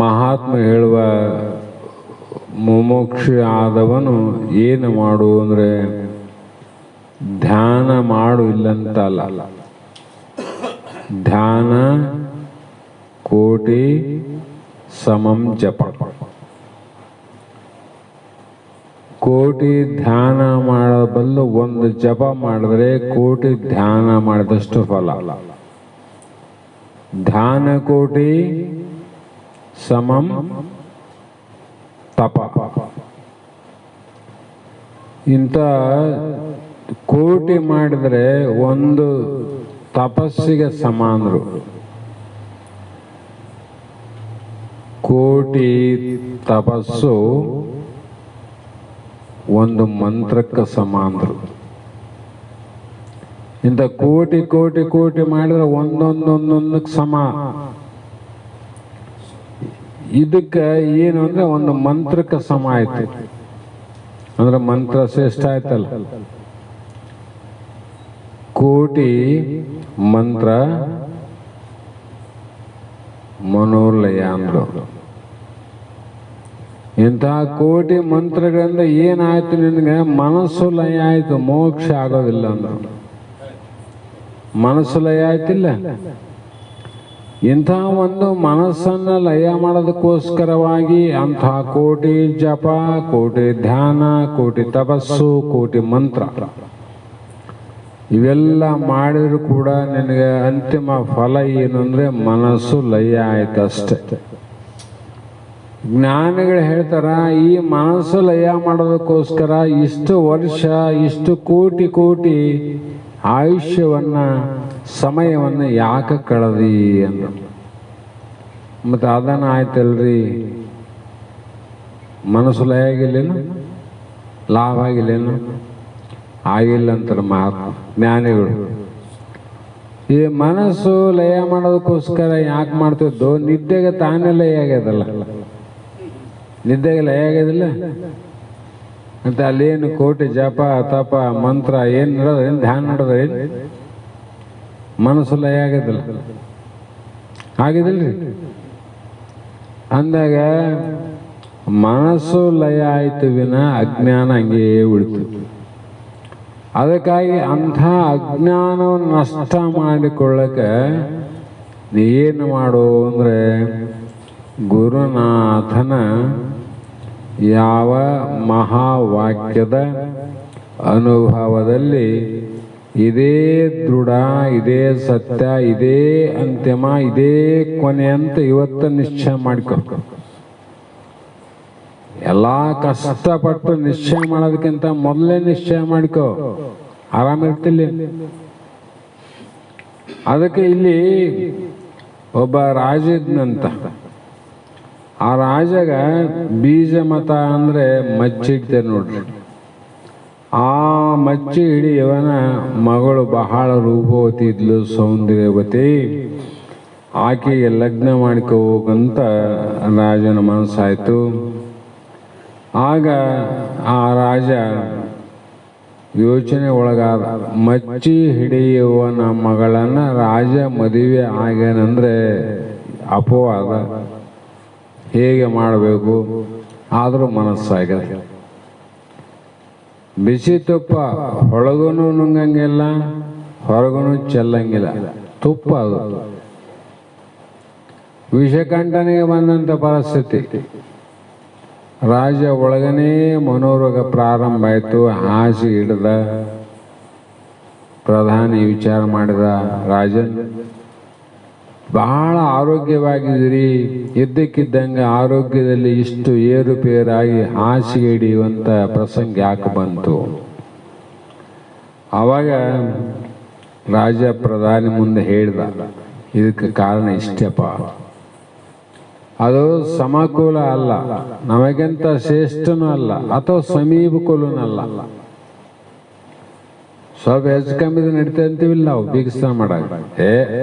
ಮಹಾತ್ಮ ಹೇಳುವ ಮುಮುಕ್ಷು ಆದವನು ಏನು ಮಾಡು ಅಂದ್ರೆ ಧ್ಯಾನ ಮಾಡು ಇಲ್ಲಂತ ಅಲ್ಲ. ಧ್ಯಾನ ಕೋಟಿ ಸಮಂ ಜಪ. ಕೋಟಿ ಧ್ಯಾನ ಮಾಡಬಲ್ಲು, ಒಂದು ಜಪ ಮಾಡಿದ್ರೆ ಕೋಟಿ ಧ್ಯಾನ ಮಾಡಿದಷ್ಟು ಫಲ. ಧ್ಯಾನ ಕೋಟಿ ಸಮಂ ತಪ. ಇಂಥ ಕೋಟಿ ಮಾಡಿದರೆ ಒಂದು ತಪಸ್ಸಿಗೆ ಸಮಾನರು. ಕೋಟಿ ತಪಸ್ಸು ಒಂದು ಮಂತ್ರಕ್ಕೆ ಸಮಾನರು. ಇಂಥ ಕೋಟಿ ಕೋಟಿ ಕೋಟಿ ಮಾಡಿದ್ರೆ ಒಂದೊಂದೊಂದೊಂದಕ್ಕೆ ಸಮ. ಇದಕ್ಕೆ ಏನು ಅಂದ್ರೆ ಒಂದು ಮಂತ್ರಕ್ಕೆ ಸಮ ಆಯ್ತು. ಅಂದ್ರೆ ಮಂತ್ರ ಶ್ರೇಷ್ಠ ಆಯ್ತಲ್ಲ. ಕೋಟಿ ಮಂತ್ರ ಮನೋಲಯ ಅಂದ್ರು. ಇಂತಹ ಕೋಟಿ ಮಂತ್ರಗಳಿಂದ ಏನಾಯ್ತು ನಿನಗೆ? ಮನಸ್ಸು ಲಯ ಆಯ್ತು, ಮೋಕ್ಷ ಆಗೋದಿಲ್ಲ ಅಂದ್ರು. ಮನಸ್ಸು ಲಯ ಆಯ್ತಿಲ್ಲ. ಇಂತಹ ಒಂದು ಮನಸ್ಸನ್ನ ಲಯ ಮಾಡೋದಕ್ಕೋಸ್ಕರವಾಗಿ ಅಂತಹ ಕೋಟಿ ಜಪ, ಕೋಟಿ ಧ್ಯಾನ, ಕೋಟಿ ತಪಸ್ಸು, ಕೋಟಿ ಮಂತ್ರ ಇವೆಲ್ಲ ಮಾಡಿದ್ರು ಕೂಡ ನಿನಗೆ ಅಂತಿಮ ಫಲ ಏನು ಅಂದ್ರೆ ಮನಸ್ಸು ಲಯ ಆಯ್ತು ಅಷ್ಟೆ. ಜ್ಞಾನಿಗಳು ಹೇಳ್ತಾರ, ಈ ಮನಸ್ಸು ಲಯ ಮಾಡೋದಕ್ಕೋಸ್ಕರ ಇಷ್ಟು ವರ್ಷ, ಇಷ್ಟು ಕೋಟಿ ಕೋಟಿ ಆಯುಷ್ಯವನ್ನ, ಸಮಯವನ್ನ ಯಾಕೆ ಕಳೆದಿ ಅಂದ. ಮತ್ತೆ ಅದನ್ನ ಆಯ್ತಲ್ರಿ, ಮನಸ್ಸು ಲಯ ಆಗಿಲ್ಲೇನು, ಲಾಭ ಆಗಿಲ್ಲೇನು? ಆಗಿಲ್ಲ ಅಂತಾರೆ ಮಹಾತ್ಮ ಜ್ಞಾನಿಗಳು. ಈ ಮನಸ್ಸು ಲಯ ಮಾಡೋದಕ್ಕೋಸ್ಕರ ಯಾಕೆ ಮಾಡ್ತಿದ್ದು? ನಿದ್ದೆಗೆ ತಾನೇ ಲಯ ಆಗ್ಯದಲ್ಲ, ನಿದ್ದೆಗೆ ಲಯ ಆಗ್ಯದಿಲ್ಲ ಅಂತ. ಅಲ್ಲೇನು ಕೋಟಿ ಜಪ ತಪ ಮಂತ್ರ ಏನ್ ನಡೆದ, ಏನ್ ಧ್ಯಾನ ನಡೆದ, ಏನ್ ಮನಸ್ಸು ಲಯ ಆಗ್ಯದಲ್ಲ, ಆಗಿದಿಲ್ರಿ. ಅಂದಾಗ ಮನಸ್ಸು ಲಯ ಆಯ್ತು ವಿನ ಅಜ್ಞಾನ ಹಂಗೇ ಉಳಿತು. ಅದಕ್ಕಾಗಿ ಅಂಥ ಅಜ್ಞಾನವನ್ನು ನಷ್ಟ ಮಾಡಿಕೊಳ್ಳಕ್ಕೆ ಏನು ಮಾಡು ಅಂದ್ರೆ, ಗುರುನಾಥನ ಯಾವ ಮಹಾವಾಕ್ಯದ ಅನುಭವದಲ್ಲಿ ಇದೇ ದೃಢ, ಇದೇ ಸತ್ಯ, ಇದೇ ಅಂತಿಮ, ಇದೇ ಕೊನೆ ಅಂತ ಇವತ್ತು ನಿಶ್ಚಯ ಮಾಡ್ಕೊ. ಎಲ್ಲ ಕಷ್ಟಪಟ್ಟು ನಿಶ್ಚಯ ಮಾಡೋದಕ್ಕಿಂತ ಮೊದಲೇ ನಿಶ್ಚಯ ಮಾಡ್ಕೋ, ಆರಾಮಿರ್ತಿಲ್ಲ. ಅದಕ್ಕೆ ಇಲ್ಲಿ ಒಬ್ಬ ರಾಜ ಇದ್ನಂತ. ಆ ರಾಜಗ ಬೀಜ ಮತ ಅಂದ್ರೆ ಮಚ್ಚಿ ಇಡ್ತೇವೆ ನೋಡ್ರಿ. ಆ ಮಚ್ಚಿ ಹಿಡಿಯವನ ಮಗಳು ಬಹಳ ರೂಪವತಿ ಇದ್ಲು, ಸೌಂದರ್ಯವತಿ. ಆಕೆಗೆ ಲಗ್ನ ಮಾಡ್ಕೋಬೇಕಂತ ರಾಜನ ಮನಸ್ಸಾಯ್ತು. ಆಗ ಆ ರಾಜ ಯೋಚನೆ ಒಳಗಾದ. ಮಚ್ಚಿ ಹಿಡಿಯುವನ ಮಗಳನ್ನ ರಾಜ ಮದುವೆ ಆಗ್ಯಾನಂದ್ರೆ ಅಪವಾದ, ಹೇಗೆ ಮಾಡಬೇಕು? ಆದರೂ ಮನಸ್ಸಾಗ್ಯದ. ಬಿಸಿ ತುಪ್ಪ ಒಳಗೂನು ನುಂಗಂಗಿಲ್ಲ, ಹೊರಗೂನು ಚೆಲ್ಲಂಗಿಲ್ಲ. ತುಪ್ಪ ಅದು ವಿಷಕಂಠನಿಗೆ ಬಂದಂತ ಪರಿಸ್ಥಿತಿ. ರಾಜ ಒಳಗನೇ ಮನೋರೋಗ ಪ್ರಾರಂಭ ಆಯಿತು. ಹಾಸಿ ಹಿಡ್ದ. ಪ್ರಧಾನಿ ವಿಚಾರ ಮಾಡಿದ, ರಾಜನ್ ಬಹಳ ಆರೋಗ್ಯವಾಗಿದ್ದೀರಿ, ಇದ್ದಕ್ಕಿದ್ದಂಗೆ ಆರೋಗ್ಯದಲ್ಲಿ ಇಷ್ಟು ಏರುಪೇರಾಗಿ ಹಾಸಿಗೆ ಹಿಡಿಯುವಂಥ ಪ್ರಸಂಗ ಯಾಕೆ ಬಂತು? ಆವಾಗ ರಾಜ ಪ್ರಧಾನಿ ಮುಂದೆ ಹೇಳಿದ, ಇದಕ್ಕೆ ಕಾರಣ ಇಷ್ಟಪ್ಪ. ಅದು ಸಮಕುಲ ಅಲ್ಲ, ನಮಗಿಂತ ಶ್ರೇಷ್ಠನೂ ಅಲ್ಲ, ಅಥವಾ ಸಮೀಪ ಕುಲನಲ್ಲ. ಸ್ವಲ್ಪ ಹೆಚ್ಚು ಕಮ್ಮಿದ ನಡೀತದೆ ಅಂತೀವಿಲ್ಲ ನಾವು ಬೀಗಸ್ತಾನ ಮಾಡಾಗ.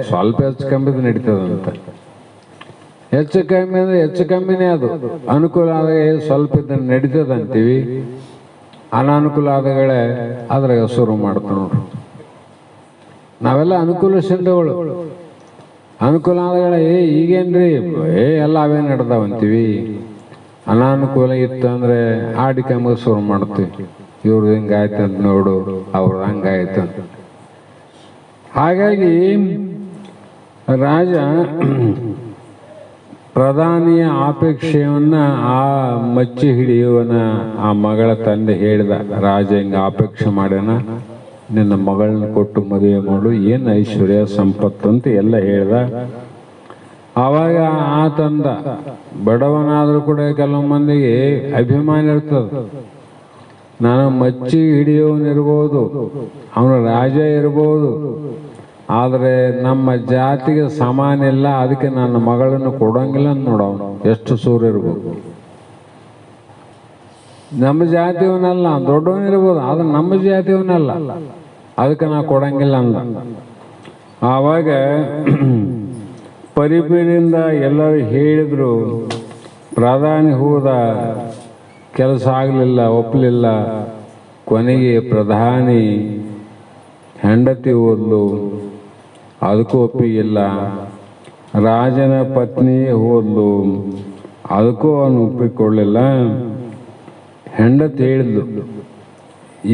ಸ್ವಲ್ಪ ಹೆಚ್ಚು ಕಮ್ಮಿದ ನಡೀತದಂತ. ಹೆಚ್ಚು ಕಮ್ಮಿ ಅಂದ್ರೆ ಹೆಚ್ಚು ಕಮ್ಮಿನೇ ಅದು. ಅನುಕೂಲ ಆದಾಗ ಸ್ವಲ್ಪ ಇದನ್ನು ನಡೀತದ ಅಂತೀವಿ, ಅನಾನುಕೂಲ ಆದಗಳೇ ಅದ್ರಾಗ ಶುರು ಮಾಡ್ತಾವ ನೋಡ್ರಿ. ನಾವೆಲ್ಲ ಅನುಕೂಲ ಸಿಂಧಗಳು. ಅನುಕೂಲ ಆದಗಳೇ ಈಗೇನ್ರಿ ಎಲ್ಲ ಅವೇ ನಡೆದಾವಂತೀವಿ. ಅನಾನುಕೂಲ ಇತ್ತು ಅಂದ್ರೆ ಆಡಿ ಕಮ್ಮಿಗೆ ಶುರು ಮಾಡ್ತೀವಿ. ಇವ್ರದ್ದು ಹಿಂಗಾಯ್ತಂತ ನೋಡು, ಅವ್ರದ್ದು ಹಂಗಾಯ್ತಂತ. ಹಾಗಾಗಿ ರಾಜ ಪ್ರಧಾನಿಯ ಆಪೇಕ್ಷೆಯನ್ನು ಆ ಮಚ್ಚಿ ಹಿಡಿಯುವನ ಆ ಮಗಳ ತಂದೆ ಹೇಳಿದ, ರಾಜ ಹಿಂಗೆ ಆಪೇಕ್ಷೆ ಮಾಡ್ಯಾನ, ನಿನ್ನ ಮಗಳನ್ನ ಕೊಟ್ಟು ಮದುವೆ ಮಾಡು, ಏನು ಐಶ್ವರ್ಯ ಸಂಪತ್ತು ಅಂತ ಎಲ್ಲ ಹೇಳ್ದ. ಆವಾಗ ಆತಂದ, ಬಡವನಾದರೂ ಕೂಡ ಕೆಲವು ಮಂದಿಗೆ ಅಭಿಮಾನ ಇರ್ತದೆ. ನಾನು ಮಚ್ಚಿ ಹಿಡಿಯೋನಿರ್ಬೋದು, ಅವನು ರಾಜ ಇರ್ಬೋದು, ಆದರೆ ನಮ್ಮ ಜಾತಿಗೆ ಸಮಾನ ಇಲ್ಲ, ಅದಕ್ಕೆ ನನ್ನ ಮಗಳನ್ನು ಕೊಡೋಂಗಿಲ್ಲ ಅಂತ ನೋಡವನು. ಎಷ್ಟು ಸೂರ್ಯ ಇರ್ಬೋದು, ನಮ್ಮ ಜಾತಿಯವನಲ್ಲ, ದೊಡ್ಡವನಿರ್ಬೋದು, ಆದ್ರೆ ನಮ್ಮ ಜಾತಿಯವನಲ್ಲ, ಅದಕ್ಕೆ ನಾ ಕೊಡಂಗಿಲ್ಲ ಅಂದ. ಆವಾಗ ಪರಿಪೀಡಿಯಿಂದ ಎಲ್ಲರೂ ಹೇಳಿದ್ರು, ಪ್ರಧಾನಿ ಹೋದ, ಕೆಲಸ ಆಗಲಿಲ್ಲ, ಒಪ್ಪಲಿಲ್ಲ. ಕೊನೆಗೆ ಪ್ರಧಾನಿ ಹೆಂಡತಿ ಹೋದ್ಲು, ಅದಕ್ಕೂ ಒಪ್ಪಿಗಿಲ್ಲ. ರಾಜನ ಪತ್ನಿ ಹೋದ್ಲು, ಅದಕ್ಕೂ ಅವನು ಒಪ್ಪಿಕೊಳ್ಳಿಲ್ಲ. ಹೆಂಡತಿ ಹೇಳಿದ್ಲು,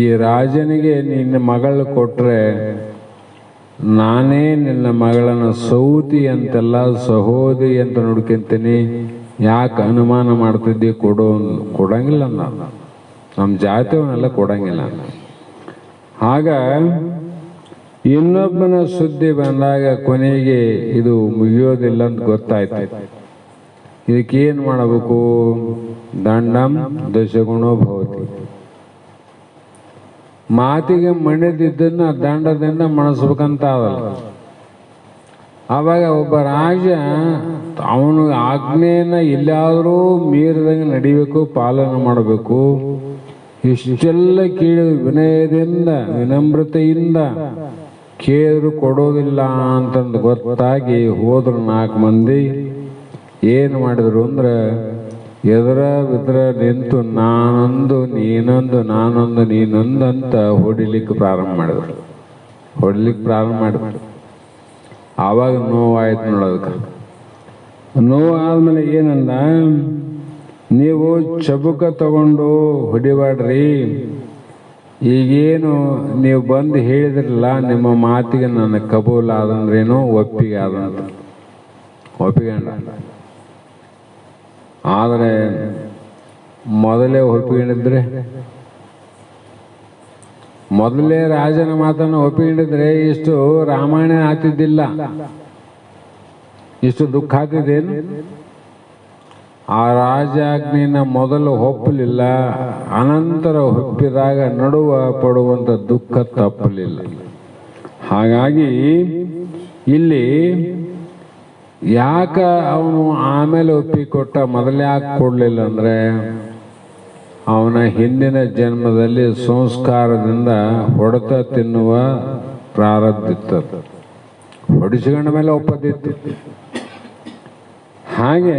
ಈ ರಾಜನಿಗೆ ನಿನ್ನ ಮಗಳು ಕೊಟ್ಟರೆ ನಾನೇ ನಿನ್ನ ಮಗಳನ್ನು ಸೌತಿ ಅಂತೆಲ್ಲ ಸಹೋದರಿ ಅಂತ ನೋಡ್ಕೊಂತೀನಿ, ಯಾಕೆ ಅನುಮಾನ ಮಾಡ್ತಿದ್ದಿ, ಕೊಡಂಗಿಲ್ಲ ನಾನು, ನಮ್ಮ ಜಾತಿಯವನ್ನೆಲ್ಲ ಕೊಡಂಗಿಲ್ಲ. ಆಗ ಇನ್ನೊಬ್ಬನ ಸುದ್ದಿ ಬಂದಾಗ ಕೊನೆಗೆ ಇದು ಮುಗಿಯೋದಿಲ್ಲ ಅಂತ ಗೊತ್ತಾಯ್ತು. ಇದಕ್ಕೇನು ಮಾಡಬೇಕು? ದಂಡಂ ದಶಗುಣೋ ಭವತಿ. ಮಾತಿಗೆ ಮಣಿದಿದ್ದನ್ನ ದಂಡದಿಂದ ಮಣಿಸ್ಬೇಕಂತ ಅದಲ್ಲ. ಆವಾಗ ಒಬ್ಬ ರಾಜ ಅವನು ಆಜ್ಞೆಯನ್ನು ಎಲ್ಲಾದರೂ ಮೀರಿದಂಗೆ ನಡಿಬೇಕು, ಪಾಲನೆ ಮಾಡಬೇಕು. ಇಷ್ಟೆಲ್ಲ ಕೇಳಿದ ವಿನಯದಿಂದ ವಿನಮ್ರತೆಯಿಂದ ಕೇಳಿದ್ರು ಕೊಡೋದಿಲ್ಲ ಅಂತಂದು ಗೊತ್ತಾಗಿ ಹೋದ್ರು 4 ಮಂದಿ. ಏನು ಮಾಡಿದ್ರು ಅಂದ್ರೆ ಎದುರ ಬಿದ್ರ ನಿಂತು ನಾನೊಂದು ನೀನೊಂದು ನಾನೊಂದು ನೀನೊಂದು ಅಂತ ಹೊಡಿಲಿಕ್ಕೆ ಪ್ರಾರಂಭ ಮಾಡಿದ್ರು. ಆವಾಗ ನೋವಾಯ್ತು ನೋಡೋದಕ್ಕೆ. ನೋವಾದ್ಮೇಲೆ ಏನಂದ, ನೀವು ಚಬುಕ ತಗೊಂಡು ಹೊಡಿಬೇಡ್ರಿ, ಈಗೇನು ನೀವು ಬಂದು ಹೇಳಿದ್ರಲ್ಲ ನಿಮ್ಮ ಮಾತಿಗೆ ನನ್ನ ಕಬೂಲ್ ಆದಂದ್ರೇನು, ಒಪ್ಪಿಗೆ ಆದಂತ ಒಪ್ಪಿಕೊಂಡ. ಆದರೆ ಮೊದಲೇ ಒಪ್ಪಿಕೊಂಡಿದ್ರೆ, ಮೊದಲೇ ರಾಜನ ಮಾತನ್ನು ಒಪ್ಪಿಕೊಂಡಿದ್ರೆ ಇಷ್ಟು ರಾಮಾಯಣ ಆಗ್ತಿದ್ದಿಲ್ಲ, ಇಷ್ಟು ದುಃಖ ಆಗ್ತಿದ್ದೇನು? ಆ ರಾಜಾಜ್ಞೆನ ಮೊದಲು ಒಪ್ಪಲಿಲ್ಲ, ಅನಂತರ ಒಪ್ಪಿದಾಗ ನಡುವ ಪಡುವಂಥ ದುಃಖ ತಪ್ಪಲಿಲ್ಲ. ಹಾಗಾಗಿ ಇಲ್ಲಿ ಯಾಕ ಅವನು ಆಮೇಲೆ ಒಪ್ಪಿಕೊಟ್ಟ, ಮೊದಲೇ ಯಾಕೆ ಕೊಡಲಿಲ್ಲ ಅಂದರೆ ಅವನ ಹಿಂದಿನ ಜನ್ಮದಲ್ಲಿ ಸಂಸ್ಕಾರದಿಂದ ಹೊಡೆತ ತಿನ್ನುವ ಪ್ರಾರಬ್ಧ ಇತ್ತು, ಹೊಡಿಸ್ಕೊಂಡ ಮೇಲೆ ಒಪ್ಪದಿತ್ತು. ಹಾಗೆ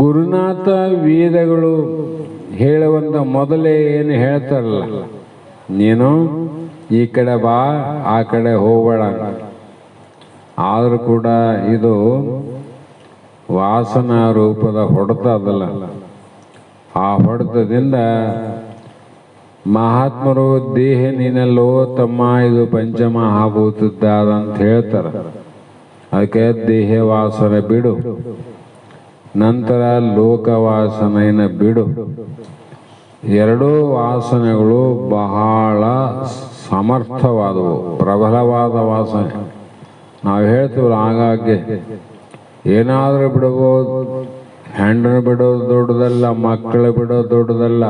ಗುರುನಾಥ ವೇದಗಳು ಹೇಳುವಂಥ ಮೊದಲೇ ಏನು ಹೇಳ್ತಾರಲ್ಲ, ನೀನು ಈ ಕಡೆ ಬಾ ಆ ಕಡೆ ಹೋಗಬೇಡ. ಆದರೂ ಕೂಡ ಇದು ವಾಸನಾ ರೂಪದ ಹೊಡೆತ ಅದಲ್ಲ. ಆ ಹೊಡೆತದಿಂದ ಮಹಾತ್ಮರು ದೇಹ ನೀನಲ್ಲೋ ತಮ್ಮ ಇದು ಪಂಚಮಹಾಭೂತದ್ದಾದಂತ ಹೇಳ್ತಾರೆ. ಅದಕ್ಕೆ ದೇಹ ವಾಸನೆ ಬಿಡು, ನಂತರ ಲೋಕವಾಸನೆಯನ್ನು ಬಿಡು. ಎರಡೂ ವಾಸನೆಗಳು ಬಹಳ ಸಮರ್ಥವಾದವು, ಪ್ರಬಲವಾದ ವಾಸನೆ. ನಾವು ಹೇಳ್ತೀವಲ್ಲ ಆಗಾಗ್ಗೆ, ಏನಾದರೂ ಬಿಡಬಹುದು, ಹೆಂಡನ್ನು ಬಿಡೋದು ದೊಡ್ಡದಲ್ಲ, ಮಕ್ಕಳು ಬಿಡೋದು ದೊಡ್ಡದಲ್ಲ,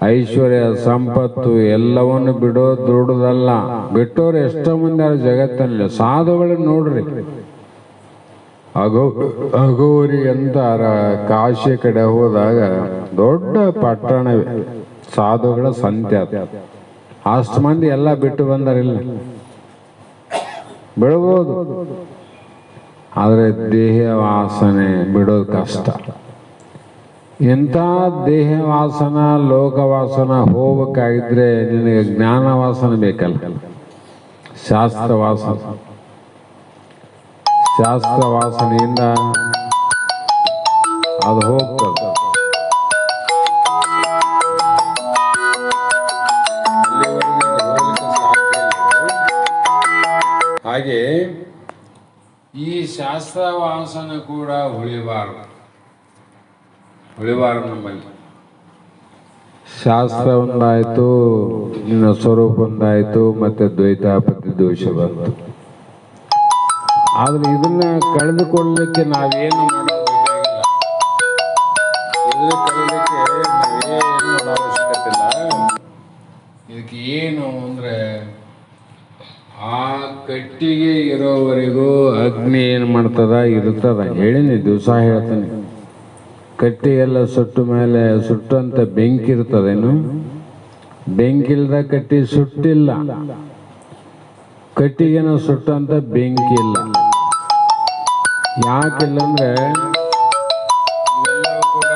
ಐಶ್ವರ್ಯ ಸಂಪತ್ತು ಎಲ್ಲವನ್ನು ಬಿಡೋದು ದೊಡ್ಡದಲ್ಲ. ಬಿಟ್ಟೋರು ಎಷ್ಟೋ ಮಂದಿ ಆ ಜಗತ್ತಲ್ಲಿ. ಸಾಧುಗಳನ್ನ ನೋಡ್ರಿ, ಅಘೋರಿ ಅಂತಾರ. ಕಾಶಿ ಕಡೆ ಹೋದಾಗ ದೊಡ್ಡ ಪಟ್ಟಣವೇ ಸಾಧುಗಳ ಸಂತೆ. ಅಷ್ಟು ಮಂದಿ ಎಲ್ಲ ಬಿಟ್ಟು ಬಂದಾರಿಲ್ಲ, ಬಿಡಬಹುದು. ಆದರೆ ದೇಹ ವಾಸನೆ ಬಿಡೋದು ಕಷ್ಟ. ಇಂಥ ದೇಹ ವಾಸನ ಲೋಕವಾಸನ ಹೋಗ್ಬೇಕಾಗಿದ್ರೆ ನಿನಗೆ ಜ್ಞಾನ ವಾಸನೆ ಬೇಕಲ್ಲ, ಶಾಸ್ತ್ರ ವಾಸನ. ಶಾಸ್ತ್ರ ವಾಸನೆಯಿಂದ ಅದು ಹೋಗ್ತದೆ. ಹಾಗೆ ಈ ಶಾಸ್ತ್ರ ವಾಸನೆ ಕೂಡ ಉಳಿಬಾರದು ನಮ್ಮಲ್ಲಿ. ಶಾಸ್ತ್ರ ಒಂದಾಯಿತು, ನಿನ್ನ ಸ್ವರೂಪ ಒಂದಾಯಿತು, ಮತ್ತೆ ದ್ವೈತಾಪತಿ ದೋಷ ಬಂತು. ಆದರೆ ಇದನ್ನ ಕಳೆದುಕೊಳ್ಳಲಿಕ್ಕೆ ನಾವೇನು ಮಾಡಬೇಕಾಗಿಲ್ಲ. ಇದನ್ನು ಕಳೆಯಲಿಕ್ಕೆ ನಾವೇನು ಮಾಡೋ ಅವಶ್ಯಕತೆ ಇಲ್ಲ. ಇದಕ್ಕೆ ಏನು ಅಂದರೆ, ಆ ಕಟ್ಟಿಗೆ ಇರೋವರೆಗೂ ಅಗ್ನಿ ಏನು ಮಾಡ್ತದ ಇರ್ತದ. ಹೇಳಿನಿ, ದಿವಸ ಹೇಳ್ತಾನೆ. ಕಟ್ಟಿಗೆಲ್ಲ ಸುಟ್ಟ ಮೇಲೆ ಸುಟ್ಟಂತ ಬೆಂಕಿ ಇರ್ತದೇನು? ಬೆಂಕಿ ಇಲ್ದ ಕಟ್ಟಿ ಸುಟ್ಟಿಲ್ಲ, ಕಟ್ಟಿಗೆನ ಸುಟ್ಟಂತ ಬೆಂಕಿ ಇಲ್ಲ. ಯಾಕಿಲ್ಲ ಅಂದ್ರೆ ಇವೆಲ್ಲವೂ ಕೂಡ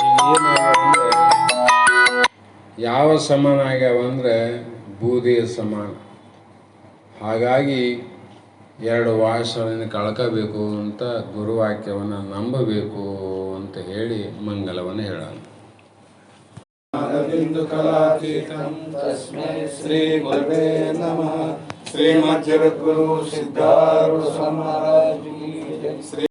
ಏನಾಗ್ಯಾವಂದ್ರೆ ಯಾವ ಸಮಾನ ಆಗ್ಯಾವಂದ್ರೆ ಬೂದಿಯ ಸಮಾನ. ಹಾಗಾಗಿ ಎರಡು ವಾಸಗಳನ್ನು ಕಳ್ಕೋಬೇಕು ಅಂತ ಗುರುವಾಕ್ಯವನ್ನು ನಂಬಬೇಕು ಅಂತ ಹೇಳಿ ಮಂಗಲವನ್ನು ಹೇಳೋಣ. ಶ್ರೀ ಗುರುವೇ ನಮಃ. ಶ್ರೀಮದ್ ಜಗದ್ಗುರು ಸಿದ್ಧಾರೂಢ ಸ್ವಾಮಿ ಮಹಾರಾಜ್ ಕಿ ಜೈ.